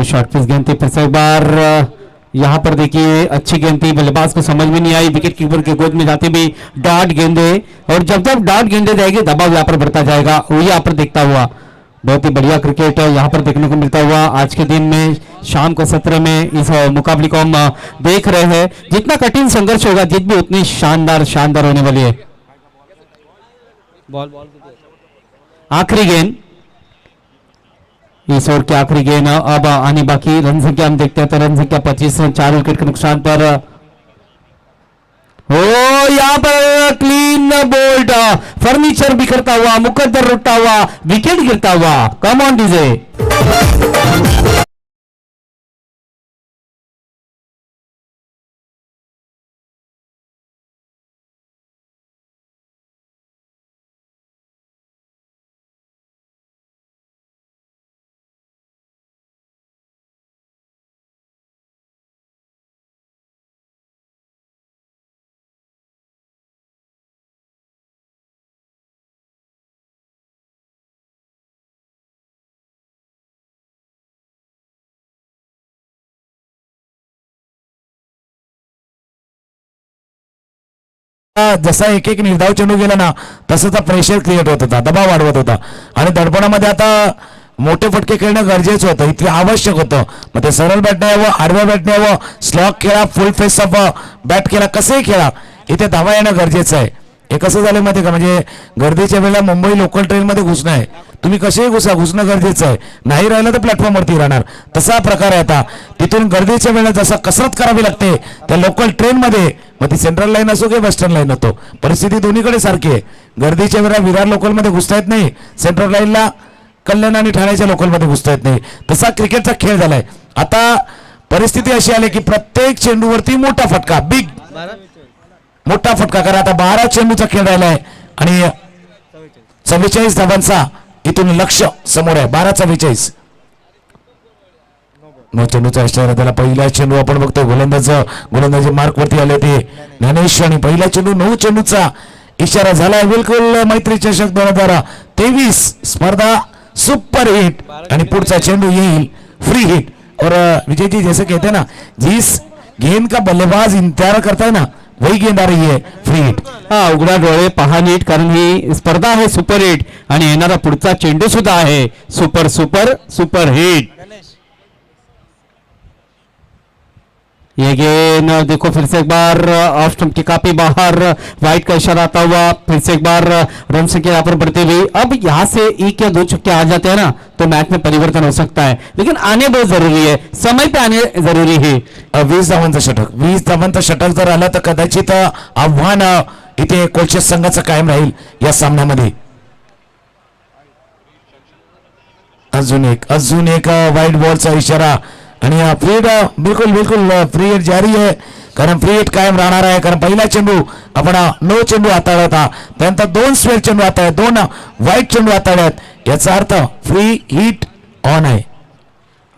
शॉर्ट पिच गेंद थी. फिर से एक बार यहाँ पर देखिए अच्छी गेंद थी, बल्लेबाज को समझ में नहीं आई. विकेट कीपर के गोद में जाते भी डॉट गेंदे, और जब जब डॉट गेंदे जाएगी दबाव यहाँ पर बढ़ता जाएगा. वो यहाँ पर देखता हुआ बहुत ही बढ़िया क्रिकेट यहाँ पर देखने को मिलता हुआ. आज के दिन में शाम को सत्र में इस मुकाबले को हम देख रहे हैं. जितना कठिन संघर्ष होगा जीत भी उतनी शानदार होने वाली है. आखिरी गेंद, इस ओवर की आखिरी गेंद अब आनी बाकी. रन संख्या हम देखते हैं तो रन संख्या 25 रन 4 विकेट के नुकसान पर हो यहाँ पर क्लीन बोल्ट, फर्नीचर बिखरता हुआ, मुकद्दर उठता हुआ, विकेट गिरता हुआ. Come on DJ. जसा एक एक निर्धाव चेंडू गेला ना तसं प्रेशर क्रिएट होत होता, दबाव वाढवत होता आणि दडपणामध्ये आता मोठे फटके खेळणं गरजेचं होतं, इतके आवश्यक होतं. मग ते सरळ बॅटने यावं, आडव्या बॅटने यावं, स्लॉग खेळा, फुल फेस ऑफ बॅट खेळा, कसंही खेळा, इथे धावा येणं गरजेचं आहे. हे कसं झालं माहिती का, म्हणजे गर्दीच्या वेळेला मुंबई लोकल ट्रेनमध्ये घुसणं आहे, तुम्ही कसेही घुसणं गरजेचं आहे, नाही राहिलं तर प्लॅटफॉर्मवरती राहणार, तसा प्रकार आहे. आता तिथून गर्दीच्या वेळेला जसं कसरत करावी लागते त्या लोकल ट्रेनमध्ये, मग ती सेंट्रल लाईन असो किंवा वेस्टर्न लाईन असो, परिस्थिती दोन्हीकडे सारखी आहे. गर्दीच्या वेळेला विरार लोकलमध्ये घुसता येत नाही, सेंट्रल लाईनला कल्याण आणि ठाण्याच्या लोकलमध्ये घुसता येत नाही, तसा क्रिकेटचा खेळ झालाय. आता परिस्थिती अशी आली की प्रत्येक चेंडूवरती मोठा फटका, मोठा फटका करा. आता 12 चेंडूचा खेळ राहिलाय आणि 44 धावांचा इथून लक्ष समोर आहे. 12-44 नो चेंडूचा इशारा त्याला. पहिला चेंडू आपण बघतो, गोलंदाजी मार्क वरती आले ते ज्ञानेश आणि पहिला चेंडू 9 चेंडूचा इशारा झालाय. बिलकुल मैत्री चषक 2023 स्पर्धा सुपर हिट आणि पुढचा चेंडू येईल फ्री हिट. और विजय जी जैसे कहते हैं ना, जिस गेंद का बल्लेबाज इंतजार करता है ना वही गेंद आ रही है फ्री हिट. हा, उघडा डोळे पहा नीट, कारण ही स्पर्धा आहे सुपर हिट आणि येणारा पुढचा चेंडू सुद्धा आहे सुपर सुपर सुपर हिट. ये गेंद देखो फिर से एक बार ऑफ स्टंप के काफी बाहर, वाइट का इशारा आता हुआ, फिर से एक बार रन संख्या यहाँ पर बढ़ती हुई. अब यहाँ से एक या 2 छक्के आ जाते हैं ना तो मैच में परिवर्तन हो सकता है, लेकिन आने बहुत जरूरी है, समय पे आने जरूरी है. 20 धावांचं षटक, 20 धावांचं षटक जर आलं तर कदाचित आव्हान इथे कोलशेत संघाचं कायम राहील या सामन्यामध्ये. अजून एक वाईट बॉलचा इशारा आणि फ्री हिट बिलकुल फ्री हिट जारी आहे, कारण फ्री हिट कायम राहणार आहे. कारण पहिला चेंडू आपण 9 चेंडू हाताळला होता, त्यानंतर 2 स्क्वेअर चेंडू हाताळले, 2 व्हाईट चेंडू हाताळल्यात, याचा अर्थ फ्री हिट ऑन है.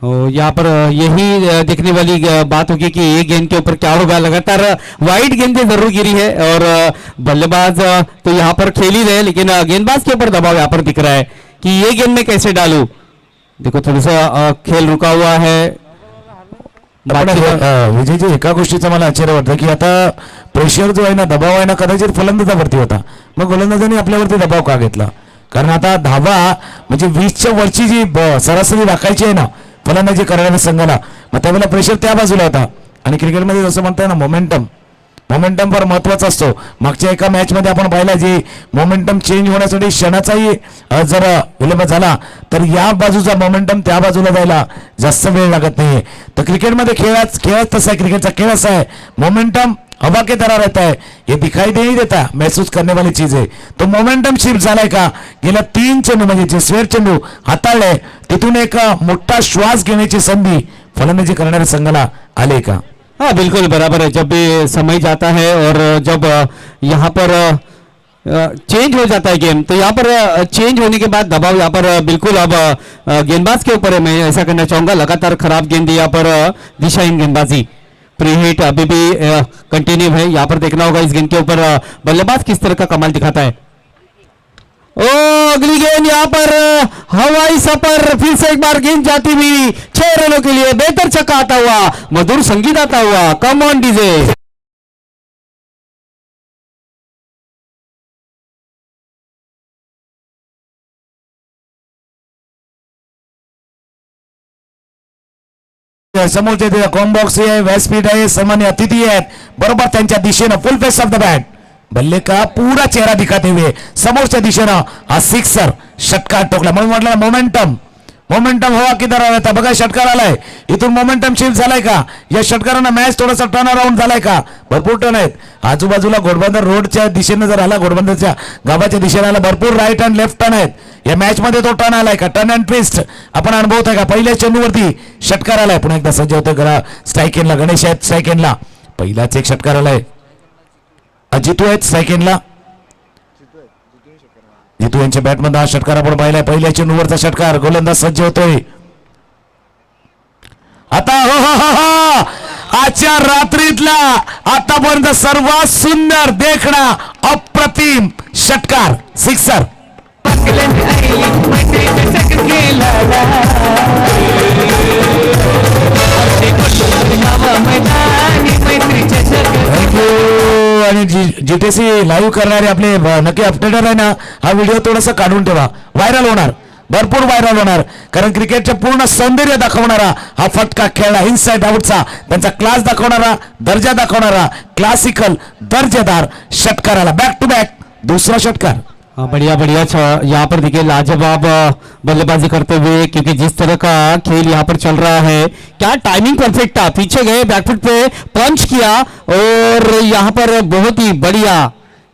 यहाँ पर यही देखने वाली बात होगी कि ये गेंद के ऊपर क्या होगा. लगातार वाइड गेंदें जरूर गिरी है और बल्लेबाज तो यहाँ पर खेल ही रहे, लेकिन गेंदबाज के ऊपर दबाव यहाँ पर दिख रहा है कि ये गेंद में कैसे डालूं. देखो थोड़ा सा खेल रुका हुआ है. विजयजी एका गोष्टीचं मला आश्चर्य वाटतं की आता प्रेशर जो आहे ना, दबाव आहे ना, कदाचित फलंदाजावरती होता, मग गोलंदाजांनी आपल्यावरती दबाव का घेतला. कारण आता धावा म्हणजे 20च्या वरची जी सरासरी राखायची आहे ना फलंदाजी करणाऱ्या संघाला, मग त्यावेळेला प्रेशर त्या बाजूला होता. आणि क्रिकेटमध्ये जसं म्हणताय ना मोमेंटम फार महत्वाचा असतो. मागच्या एका मॅच मध्ये आपण पाहिला जी मोमेंटम चेंज होण्यासाठी क्षणाचाही जर विलंब झाला तर या बाजूचा मोमेंटम त्या बाजूला जायला जास्त वेळ लागत नाहीये. तर क्रिकेटमध्ये खेळच तसा आहे, क्रिकेटचा खेळ असा आहे, मोमेंटम हवा के तरह रहता है, ये दिखाई नहीं देता, महसूस करने वाली चीज है. तो मोमेंटम शिफ्ट झालाय का, गेल्या 3 चेंडू म्हणजे जे स्क्वेअर चेंडू हाताळले तिथून एक मोठा श्वास घेण्याची संधी फलंदाजी करणाऱ्या संघाला आले का. हाँ बिल्कुल बराबर है. जब भी समय जाता है और जब यहाँ पर चेंज हो जाता है गेम, तो यहाँ पर चेंज होने के बाद दबाव यहाँ पर बिल्कुल अब गेंदबाज के ऊपर है. मैं ऐसा करना चाहूंगा, लगातार खराब गेंद यहाँ पर दिशाहीन गेंदबाजी. प्री हिट अभी भी कंटिन्यू है. यहाँ पर देखना होगा इस गेंद के ऊपर बल्लेबाज किस तरह का कमाल दिखाता है. ओ अगली गेंद यहाँ पर हवाई सफर, फिर से एक बार गेंद जाती हुई 6 रनों के लिए, बेहतर छक्का आता हुआ, मधुर संगीत आता हुआ. Come on DJ. समोरचे कॉम्बॉक्स आहे, व्यासपीठ आहे, सामान्य अतिथी आहेत, बरोबर त्यांच्या दिशेनं फुल फेस ऑफ द बॅट, बल्ले का पूरा चेहरा दिखाते हुए समोरच्या दिशेनं हा सिक्सर षटकार टोकला. म्हणून म्हटलं मोमेंटम हवा किधर आला था बघा षटकार आलाय इथून मोमेंटम शिफ्ट झालाय का या षटकारांना मॅच थोडासा टर्न अराउंड झालाय का भरपूर टर्न आहेत आजूबाजूला घोडबंदर रोडच्या दिशेने जर आला घोडबंदरच्या गावाच्या दिशेने आला भरपूर राईट अँड लेफ्ट टर्न आहेत या मॅच मध्ये तो टर्न आलाय का टर्न अँड ट्विस्ट आपण अनुभवत आहे का पहिल्या चेंडूवरती षटकार आलाय पुन्हा एकदा सज्ज होतोय घरा स्ट्राईक गणेश आहेत स्ट्राईक पहिलाच एक षटकार आलाय अजितू आहेत स्ट्राईक जितू यांच्या बॅटमध्ये हा षटकार आपण पाहिलाय पहिल्या चेंडूवरचा षटकार गोलंदाज सज्ज होतोय आता हो हो हो हो आजच्या रात्रीतला आतापर्यंत सर्वात सुंदर देखणा अप्रतिम षटकार सिक्सर आणि जीटीसी लाईव्ह करणारे आपले नक्की अपडेटर आहे ना हा व्हिडिओ थोडासा काढून ठेवा व्हायरल होणार भरपूर व्हायरल होणार कारण क्रिकेटचे पूर्ण सौंदर्य दाखवणारा हा फटका खेळला इनसाइड आउटचा त्यांचा क्लास दाखवणारा दर्जा दाखवणारा क्लासिकल दर्जेदार षटकाराला बॅक टू बॅक दूसरा षटकार हाँ, बढ़िया बढ़िया यहाँ पर देखिए लाजवाब बल्लेबाजी करते हुए क्योंकि जिस तरह का खेल यहाँ पर चल रहा है क्या टाइमिंग परफेक्ट था पीछे गए बैकफुट पे पंच किया और यहाँ पर बहुत ही बढ़िया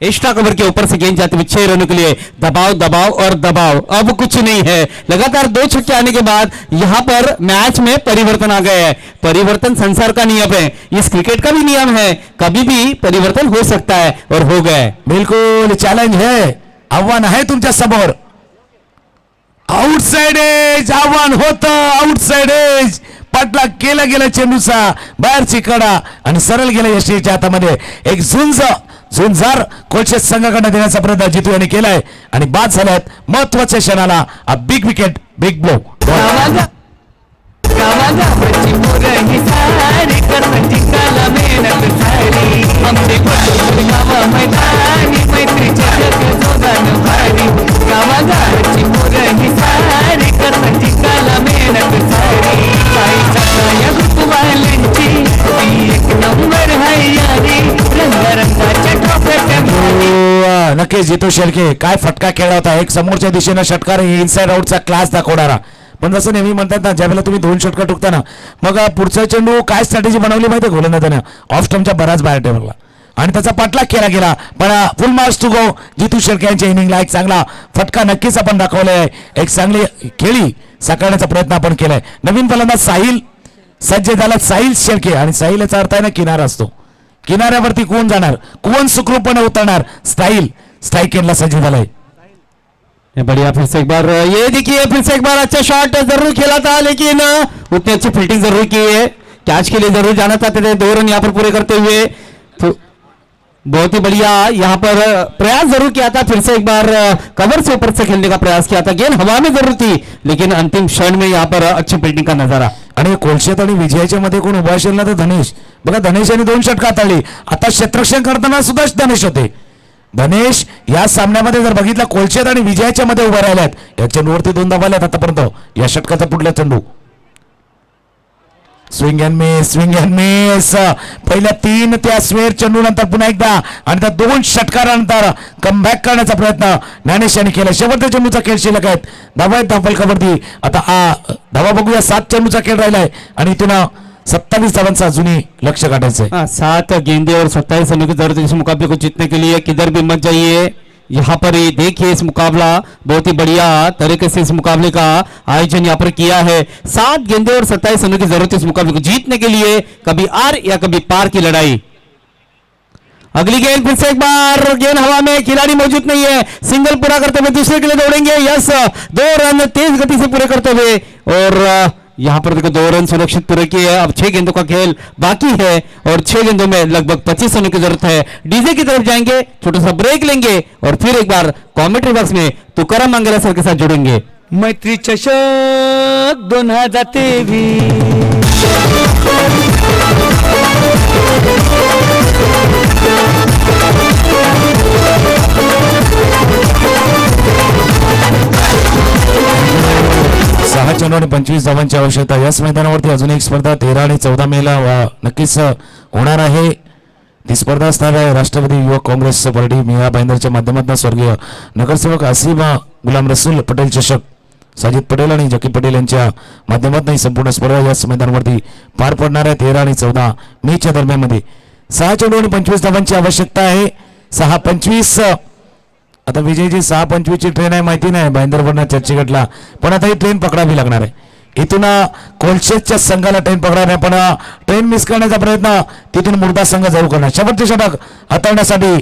एक्स्ट्रा कवर के ऊपर से गेंद जाते हुए 6 रनों के लिए दबाव दबाव और दबाव अब कुछ नहीं है लगातार 2 छक्के आने के बाद यहाँ पर मैच में परिवर्तन आ गए हैं परिवर्तन संसार का नियम है इस क्रिकेट का भी नियम है कभी भी परिवर्तन हो सकता है और हो गए बिल्कुल चॅलेंज है आव्हान आहे तुमच्या समोर आउटसाइड एज आव्हान होतं आउटसाइड एज पाटला केला गेला चेंडूचा बाहेरची कडा आणि सरळ गेला यशच्या हातामध्ये एक झुंजार कोलशेत संघाकडे देण्याचा प्रयत्न जितू यांनी केलाय आणि बाद झाल्यात महत्वाच्या क्षणाला हा बिग विकेट बिग ब्लो नक्कीच जितू शेळके काय फटका खेळला होता एक समोरच्या दिशेनं षटकार इनसाइड आउटचा क्लास दाखवणारा पण जसं नेहमी म्हणतात ना ज्यावेळेला तुम्ही 2 षटकार टुकताना मग पुढचा चेंडू काय स्ट्रॅटेजी बनवली माहिती गोलंदाजाने ऑफ स्टंपच्या बराच बाहेर ठेवला आणि त्याचा पाठलाग केला गेला पण फुल मार्क्स टू गो जितू शेळके यांच्या इनिंगला एक चांगला फटका नक्कीच आपण दाखवलाय एक चांगली खेळी साकारण्याचा प्रयत्न आपण केलाय नवीन फलंदाज साहिल सज्ज झाला साहिल शेळके आणि साहिल याचा अर्थ आहे ना किनारा असतो किनाऱ्यावरती कोण जाणार कोण सुखरूपपणे उतरणार स्ट्राइक केला सज्ज झालाय बढ़िया फिर से एक बार ये देखिए फिर से एक बार अच्छा शॉट जरूर खेला था लेकिन उतनी अच्छी फील्डिंग जरूर की है कैच के लिए जरूर जाना चाहते थे 2 रन यहाँ पर पूरे करते हुए तो बहुत ही बढ़िया यहाँ पर प्रयास जरूर किया था फिर से एक बार कवर से ऊपर से खेलने का प्रयास किया था गेंद हवा में जरूर थी लेकिन अंतिम क्षण में यहाँ पर अच्छी फील्डिंग का नजारा आणि कोलशेत आणि विजयाच्या मध्ये कोण उभा असेल ना तर धनेश बघा धनेश यांनी 2 षटकार ताळली आता क्षेत्ररक्षण करताना सुद्धा धनेश होते धनेश या सामन्यामध्ये जर बघितलं कोलशेत आणि विजयाच्या मध्ये उभा राहिल्यात या चेंडूवरती 2 धावा आल्यात आतापर्यंत या षटकाचा पुढला चेंडू स्विंग अँड मिस पहिल्या 3 त्या स्वेर चेंडू नंतर पुन्हा एकदा आणि त्या 2 षटकारानंतर कमबॅक करण्याचा प्रयत्न ज्ञानेश यांनी केला शेवटच्या चेंडूचा खेळ शिल्लक आहेत धावा धावफलकावरती आता धावा बघूया 7 चेंडूचा खेळ राहिलाय आणि इथून 27 धावांचा अजूनही लक्ष काढायचंय 7 गेंदे और 27 रनों की जरूरत है इस मुकाबले को जीतने के लिए किधर भी मत जाइए यहाँ पर ही देखिए इस मुकाबला बहुत ही बढ़िया तरीके से इस मुकाबले का आयोजन यहाँ पर किया है 7 गेंदे और 27 रनों की जरूरत है इस मुकाबले को जीतने के लिए कभी आर या कभी पार की लड़ाई अगली गेंद फिर से एक बार गेंद हवा में खिलाड़ी मौजूद नहीं है सिंगल पूरा करते हुए दूसरे के लिए दौड़ेंगे यस 2 रन तेज गति से पूरे करते हुए और यहाँ पर देखो 2 रन सुरक्षित पूरे किए अब 6 गेंदों का खेल बाकी है और 6 गेंदों में लगभग 25 रनों की जरूरत है डीजे की तरफ जाएंगे छोटा सा ब्रेक लेंगे और फिर एक बार कॉमेंट्री बॉक्स में तुकाराम मंगला सर के साथ जुड़ेंगे मैत्री चषक 2023 6 चेंडू आणि 25 धावांची आवश्यकता याच मैदानावरती अजून एक स्पर्धा 13 आणि 14 मेला नक्कीच होणार आहे ती स्पर्धा असणार आहे राष्ट्रवादी युवक काँग्रेस पार्टी मिया भाईंदरच्या माध्यमातून स्वर्गीय नगरसेवक आसिम गुलाम रसूल पटेल चषक साजिद पटेल आणि जकी पटेल यांच्या माध्यमातून ही संपूर्ण स्पर्धा याच मैदानावरती पार पडणार आहे 13 आणि 14 मेच्या दरम्यान मध्ये 6 चेंडू आणि 25 धावांची आवश्यकता आहे. 6-25 आता विजयची 6-25 ची ट्रेन आहे माहिती नाही भाईंदरवरनं चर्चगेटला, पण आता ही ट्रेन पकडावी लागणार आहे. इथून कोलशेतच्या संघाला ट्रेन पकडणार आहे, पण ट्रेन मिस करण्याचा प्रयत्न तिथून मुर्दा संघ जरूर करणार. शेवटचे षटक हाताळण्यासाठी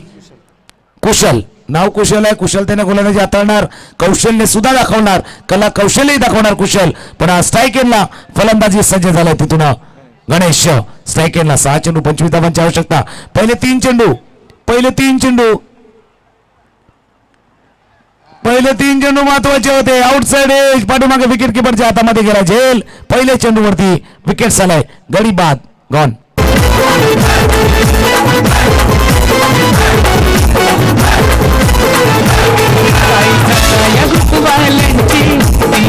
कुशल, नाव कुशल आहे, कुशलतेने गोलंदाजी हाताळणार, कौशल्य सुद्धा दाखवणार, कला कौशल्यही दाखवणार कुशल. पण स्ट्राईक एंडला फलंदाजी सज्ज झालाय तिथून गणेश. स्ट्राईक एंडला 6 चेंडू 25 धावांची आवश्यकता. पहिले तीन चेंडू महत्वाचे होते. आउटसाइड एज पाठीमागे विकेट किपरच्या हातामध्ये गेला झेल. पहिले चेंडूवरती विकेट झालाय, गडी बाद गॉन.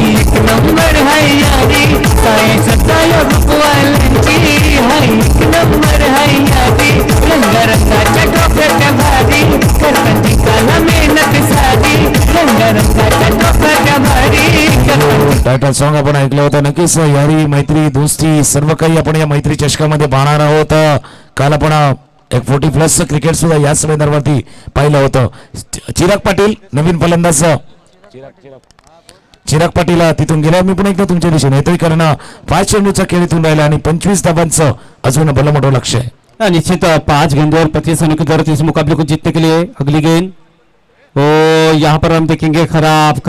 एक नंबर है यारी साई सताया बुकवाल्यांची एक नंबर है यारी रंगारंगाच्या टोप्याच्या भारी करतांची काला मेहनत सारी रंगारंगाच्या टोप्याच्या भारी टायटल सॉन्ग आपण ऐकलं होतं. नक्कीच यारी मैत्री दोस्ती सर्व काही आपण या मैत्री चषकामध्ये पाहणार आहोत. काल आपण एक 40+ क्रिकेट सुद्धा याच मैदानावरती पाहिलं होतं. चिराग पाटील नवीन फलंदाज, चिराग पाटील तिथून गेला. मी पण एकदा तुमच्या दिशेने येतोय, कारण 5 चेंडूचा खेळ इथून राहिला आणि 25 धावांचं अजून भलं मोठं लक्ष आहे. निश्चित 5 गेंदों और 25 रनों की जरूरत इस मुकाबले को जीतने के लिए. अगली गेंद यहाँ पर हम देखेंगे खराब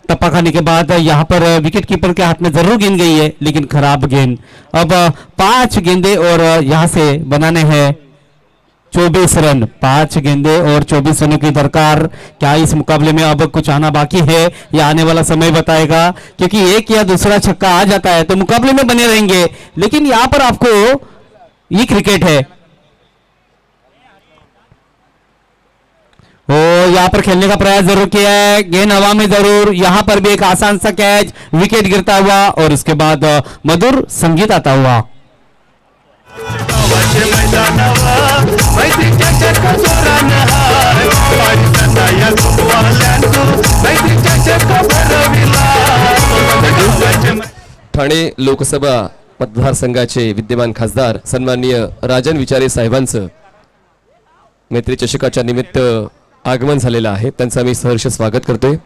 टप्पा खाने के बाद यहाँ पर विकेट कीपर के हाथ में जरूर गेंद गई है, लेकिन खराब गेंद. अब 5 गेंदे और यहाँ से बनाने हैं 24 रन. 5 गेंदे और 24 रनों की दरकार. क्या इस मुकाबले में अब कुछ आना बाकी है, या आने वाला समय बताएगा, क्योंकि एक या दूसरा छक्का आ जाता है तो मुकाबले में बने रहेंगे. लेकिन यहाँ पर आपको ये क्रिकेट है, यहाँ पर खेलने का प्रयास जरूर किया है. गेंद हवा में जरूर, यहाँ पर भी एक आसान सा कैच, विकेट गिरता हुआ और उसके बाद मधुर संगीत आता हुआ. ठाणे लोकसभा मतदारसंघाचे विद्यमान खासदार सन्माननीय राजन विचारे साहेबांचं मैत्री चषकाच्या निमित्त आगमन झालेलं आहे. त्यांचं आम्ही सहर्ष स्वागत करतोय.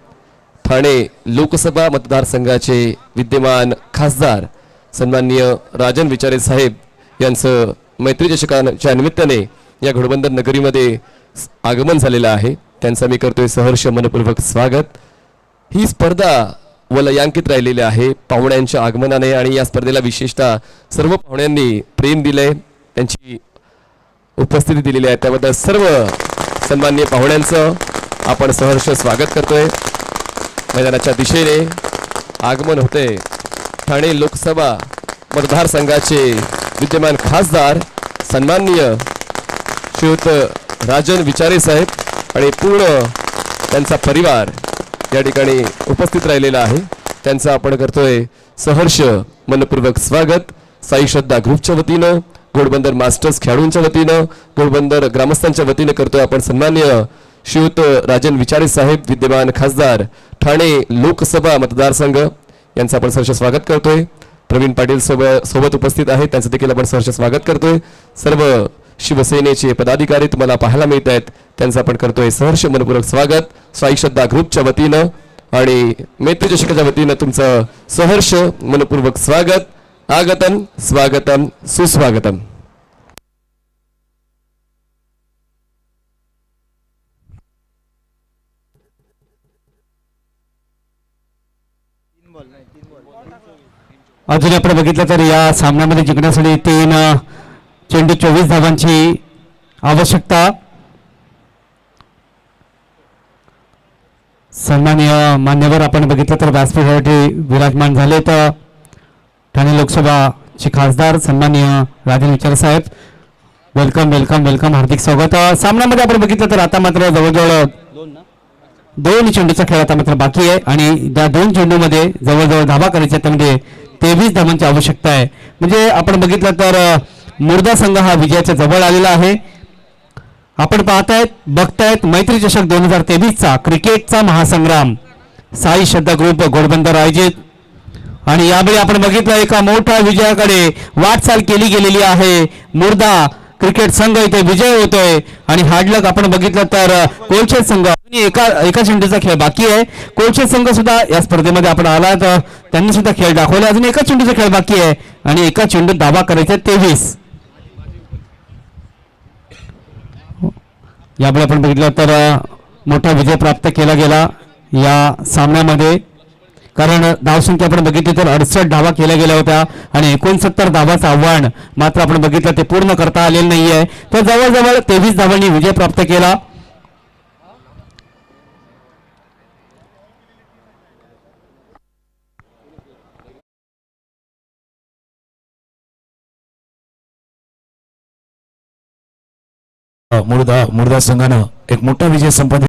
ठाणे लोकसभा मतदारसंघाचे विद्यमान खासदार सन्माननीय राजन विचारे साहेब यांचं मैत्री चषकाच्या निमित्ताने या घोडबंदर नगरीमध्ये आगमन झालेलं आहे. त्यांचं मी करतोय सहर्ष मनपूर्वक स्वागत. ही स्पर्धा वलयांकित राहिलेली आहे पाहुण्यांच्या आगमनाने, आणि या स्पर्धेला विशेषतः सर्व पाहुण्यांनी प्रेम दिलंय, त्यांची उपस्थिती दिलेली आहे. त्याबद्दल सर्व सन्माननीय पाहुण्यांचं आपण सहर्ष स्वागत करतोय. मैदानाच्या दिशेने आगमन होते ठाणे लोकसभा मतदारसंघाचे विद्यमान खासदार सन्माननीय श्रीयुत राजन विचारे साहेब आणि पूर्ण त्यांचा परिवार या ठिकाणी उपस्थित राहिलेला आहे. त्यांचं आपण करतोय सहर्ष मनपूर्वक स्वागत. साई श्रद्धा ग्रुपच्या वतीनं, घोडबंदर मास्टर्स खेळाडूंच्या वतीनं, घोडबंदर ग्रामस्थांच्या वतीनं करतोय आपण सन्माननीय श्रीयुत राजन विचारे साहेब विद्यमान खासदार ठाणे लोकसभा मतदारसंघ यांचं आपण सहर्ष स्वागत करतोय. प्रवीण पाटील सोबत उपस्थित आहेत, त्यांचं देखील आपण सहर्ष स्वागत करतोय. सर्व शिवसेनेचे पदाधिकारी तुम्हाला पाहायला मिळत आहेत, त्यांचं आपण करतोय सहर्ष मनपूर्वक स्वागत. साई श्रद्धा ग्रुपच्या वतीनं आणि मैत्री चषकाच्या वतीनं तुमचं सहर्ष मनपूर्वक स्वागत. आगतम स्वागतम सुस्वागतम. अजून आपण बघितलं तर या सामन्यामध्ये जिंकण्यासाठी 3 चेंडू 24 धावांची आवश्यकता. सन्माननीय मान्यवर आपण बघितलं तर व्यासपीठावरती विराजमान झाले तर ठाणे लोकसभाचे खासदार सन्माननीय राजन विचारे साहेब, वेलकम वेलकम वेलकम, हार्दिक स्वागत. सामन्यामध्ये आपण बघितलं तर आता मात्र जवळजवळ 2 चेंडूचा खेळ आता मात्र बाकी आहे, आणि त्या 2 चेंडूमध्ये जवळजवळ धावा करायच्या, त्यामध्ये 23 धावांची आवश्यकता आहे. म्हणजे आपण बघितलं तर मुर्दा संघ हा विजयाच्या जवळ आलेला आहे. आपण बघतायत मैत्री चषक 2023चा क्रिकेटचा महासंग्राम साई श्रद्धा ग्रुप घोडबंदर आयोजित आणि यावेळी आपण बघितलं एका मोठ्या विजयाकडे वाटचाल केली गेलेली आहे. मुर्दा क्रिकेट संघ इथे विजय होतोय आणि हार्डलक आपण बघितलं तर कोलशेत संघ एका चेंडूचा खेळ बाकी आहे. कोलशेत संघ सुद्धा या स्पर्धेमध्ये आपण आला तर त्यांनी सुद्धा खेळ दाखवला. अजून एका चेंडूचा खेळ बाकी आहे आणि एका चेंडूत धावा करायचे 23. यावेळी आपण बघितलं तर मोठा विजय प्राप्त केला गेला या सामन्यामध्ये, कारण धावसंख्या आपण बघितली तर 68 धावा केल्या गेल्या होत्या आणि 69 धावाचं आव्हान मात्र आपण बघितलं ते पूर्ण करता आलेलं नाहीये. तर जवळजवळ 23 धावांनी विजय प्राप्त केला. मुर्दा संघानं एक मोठा विजय संपादित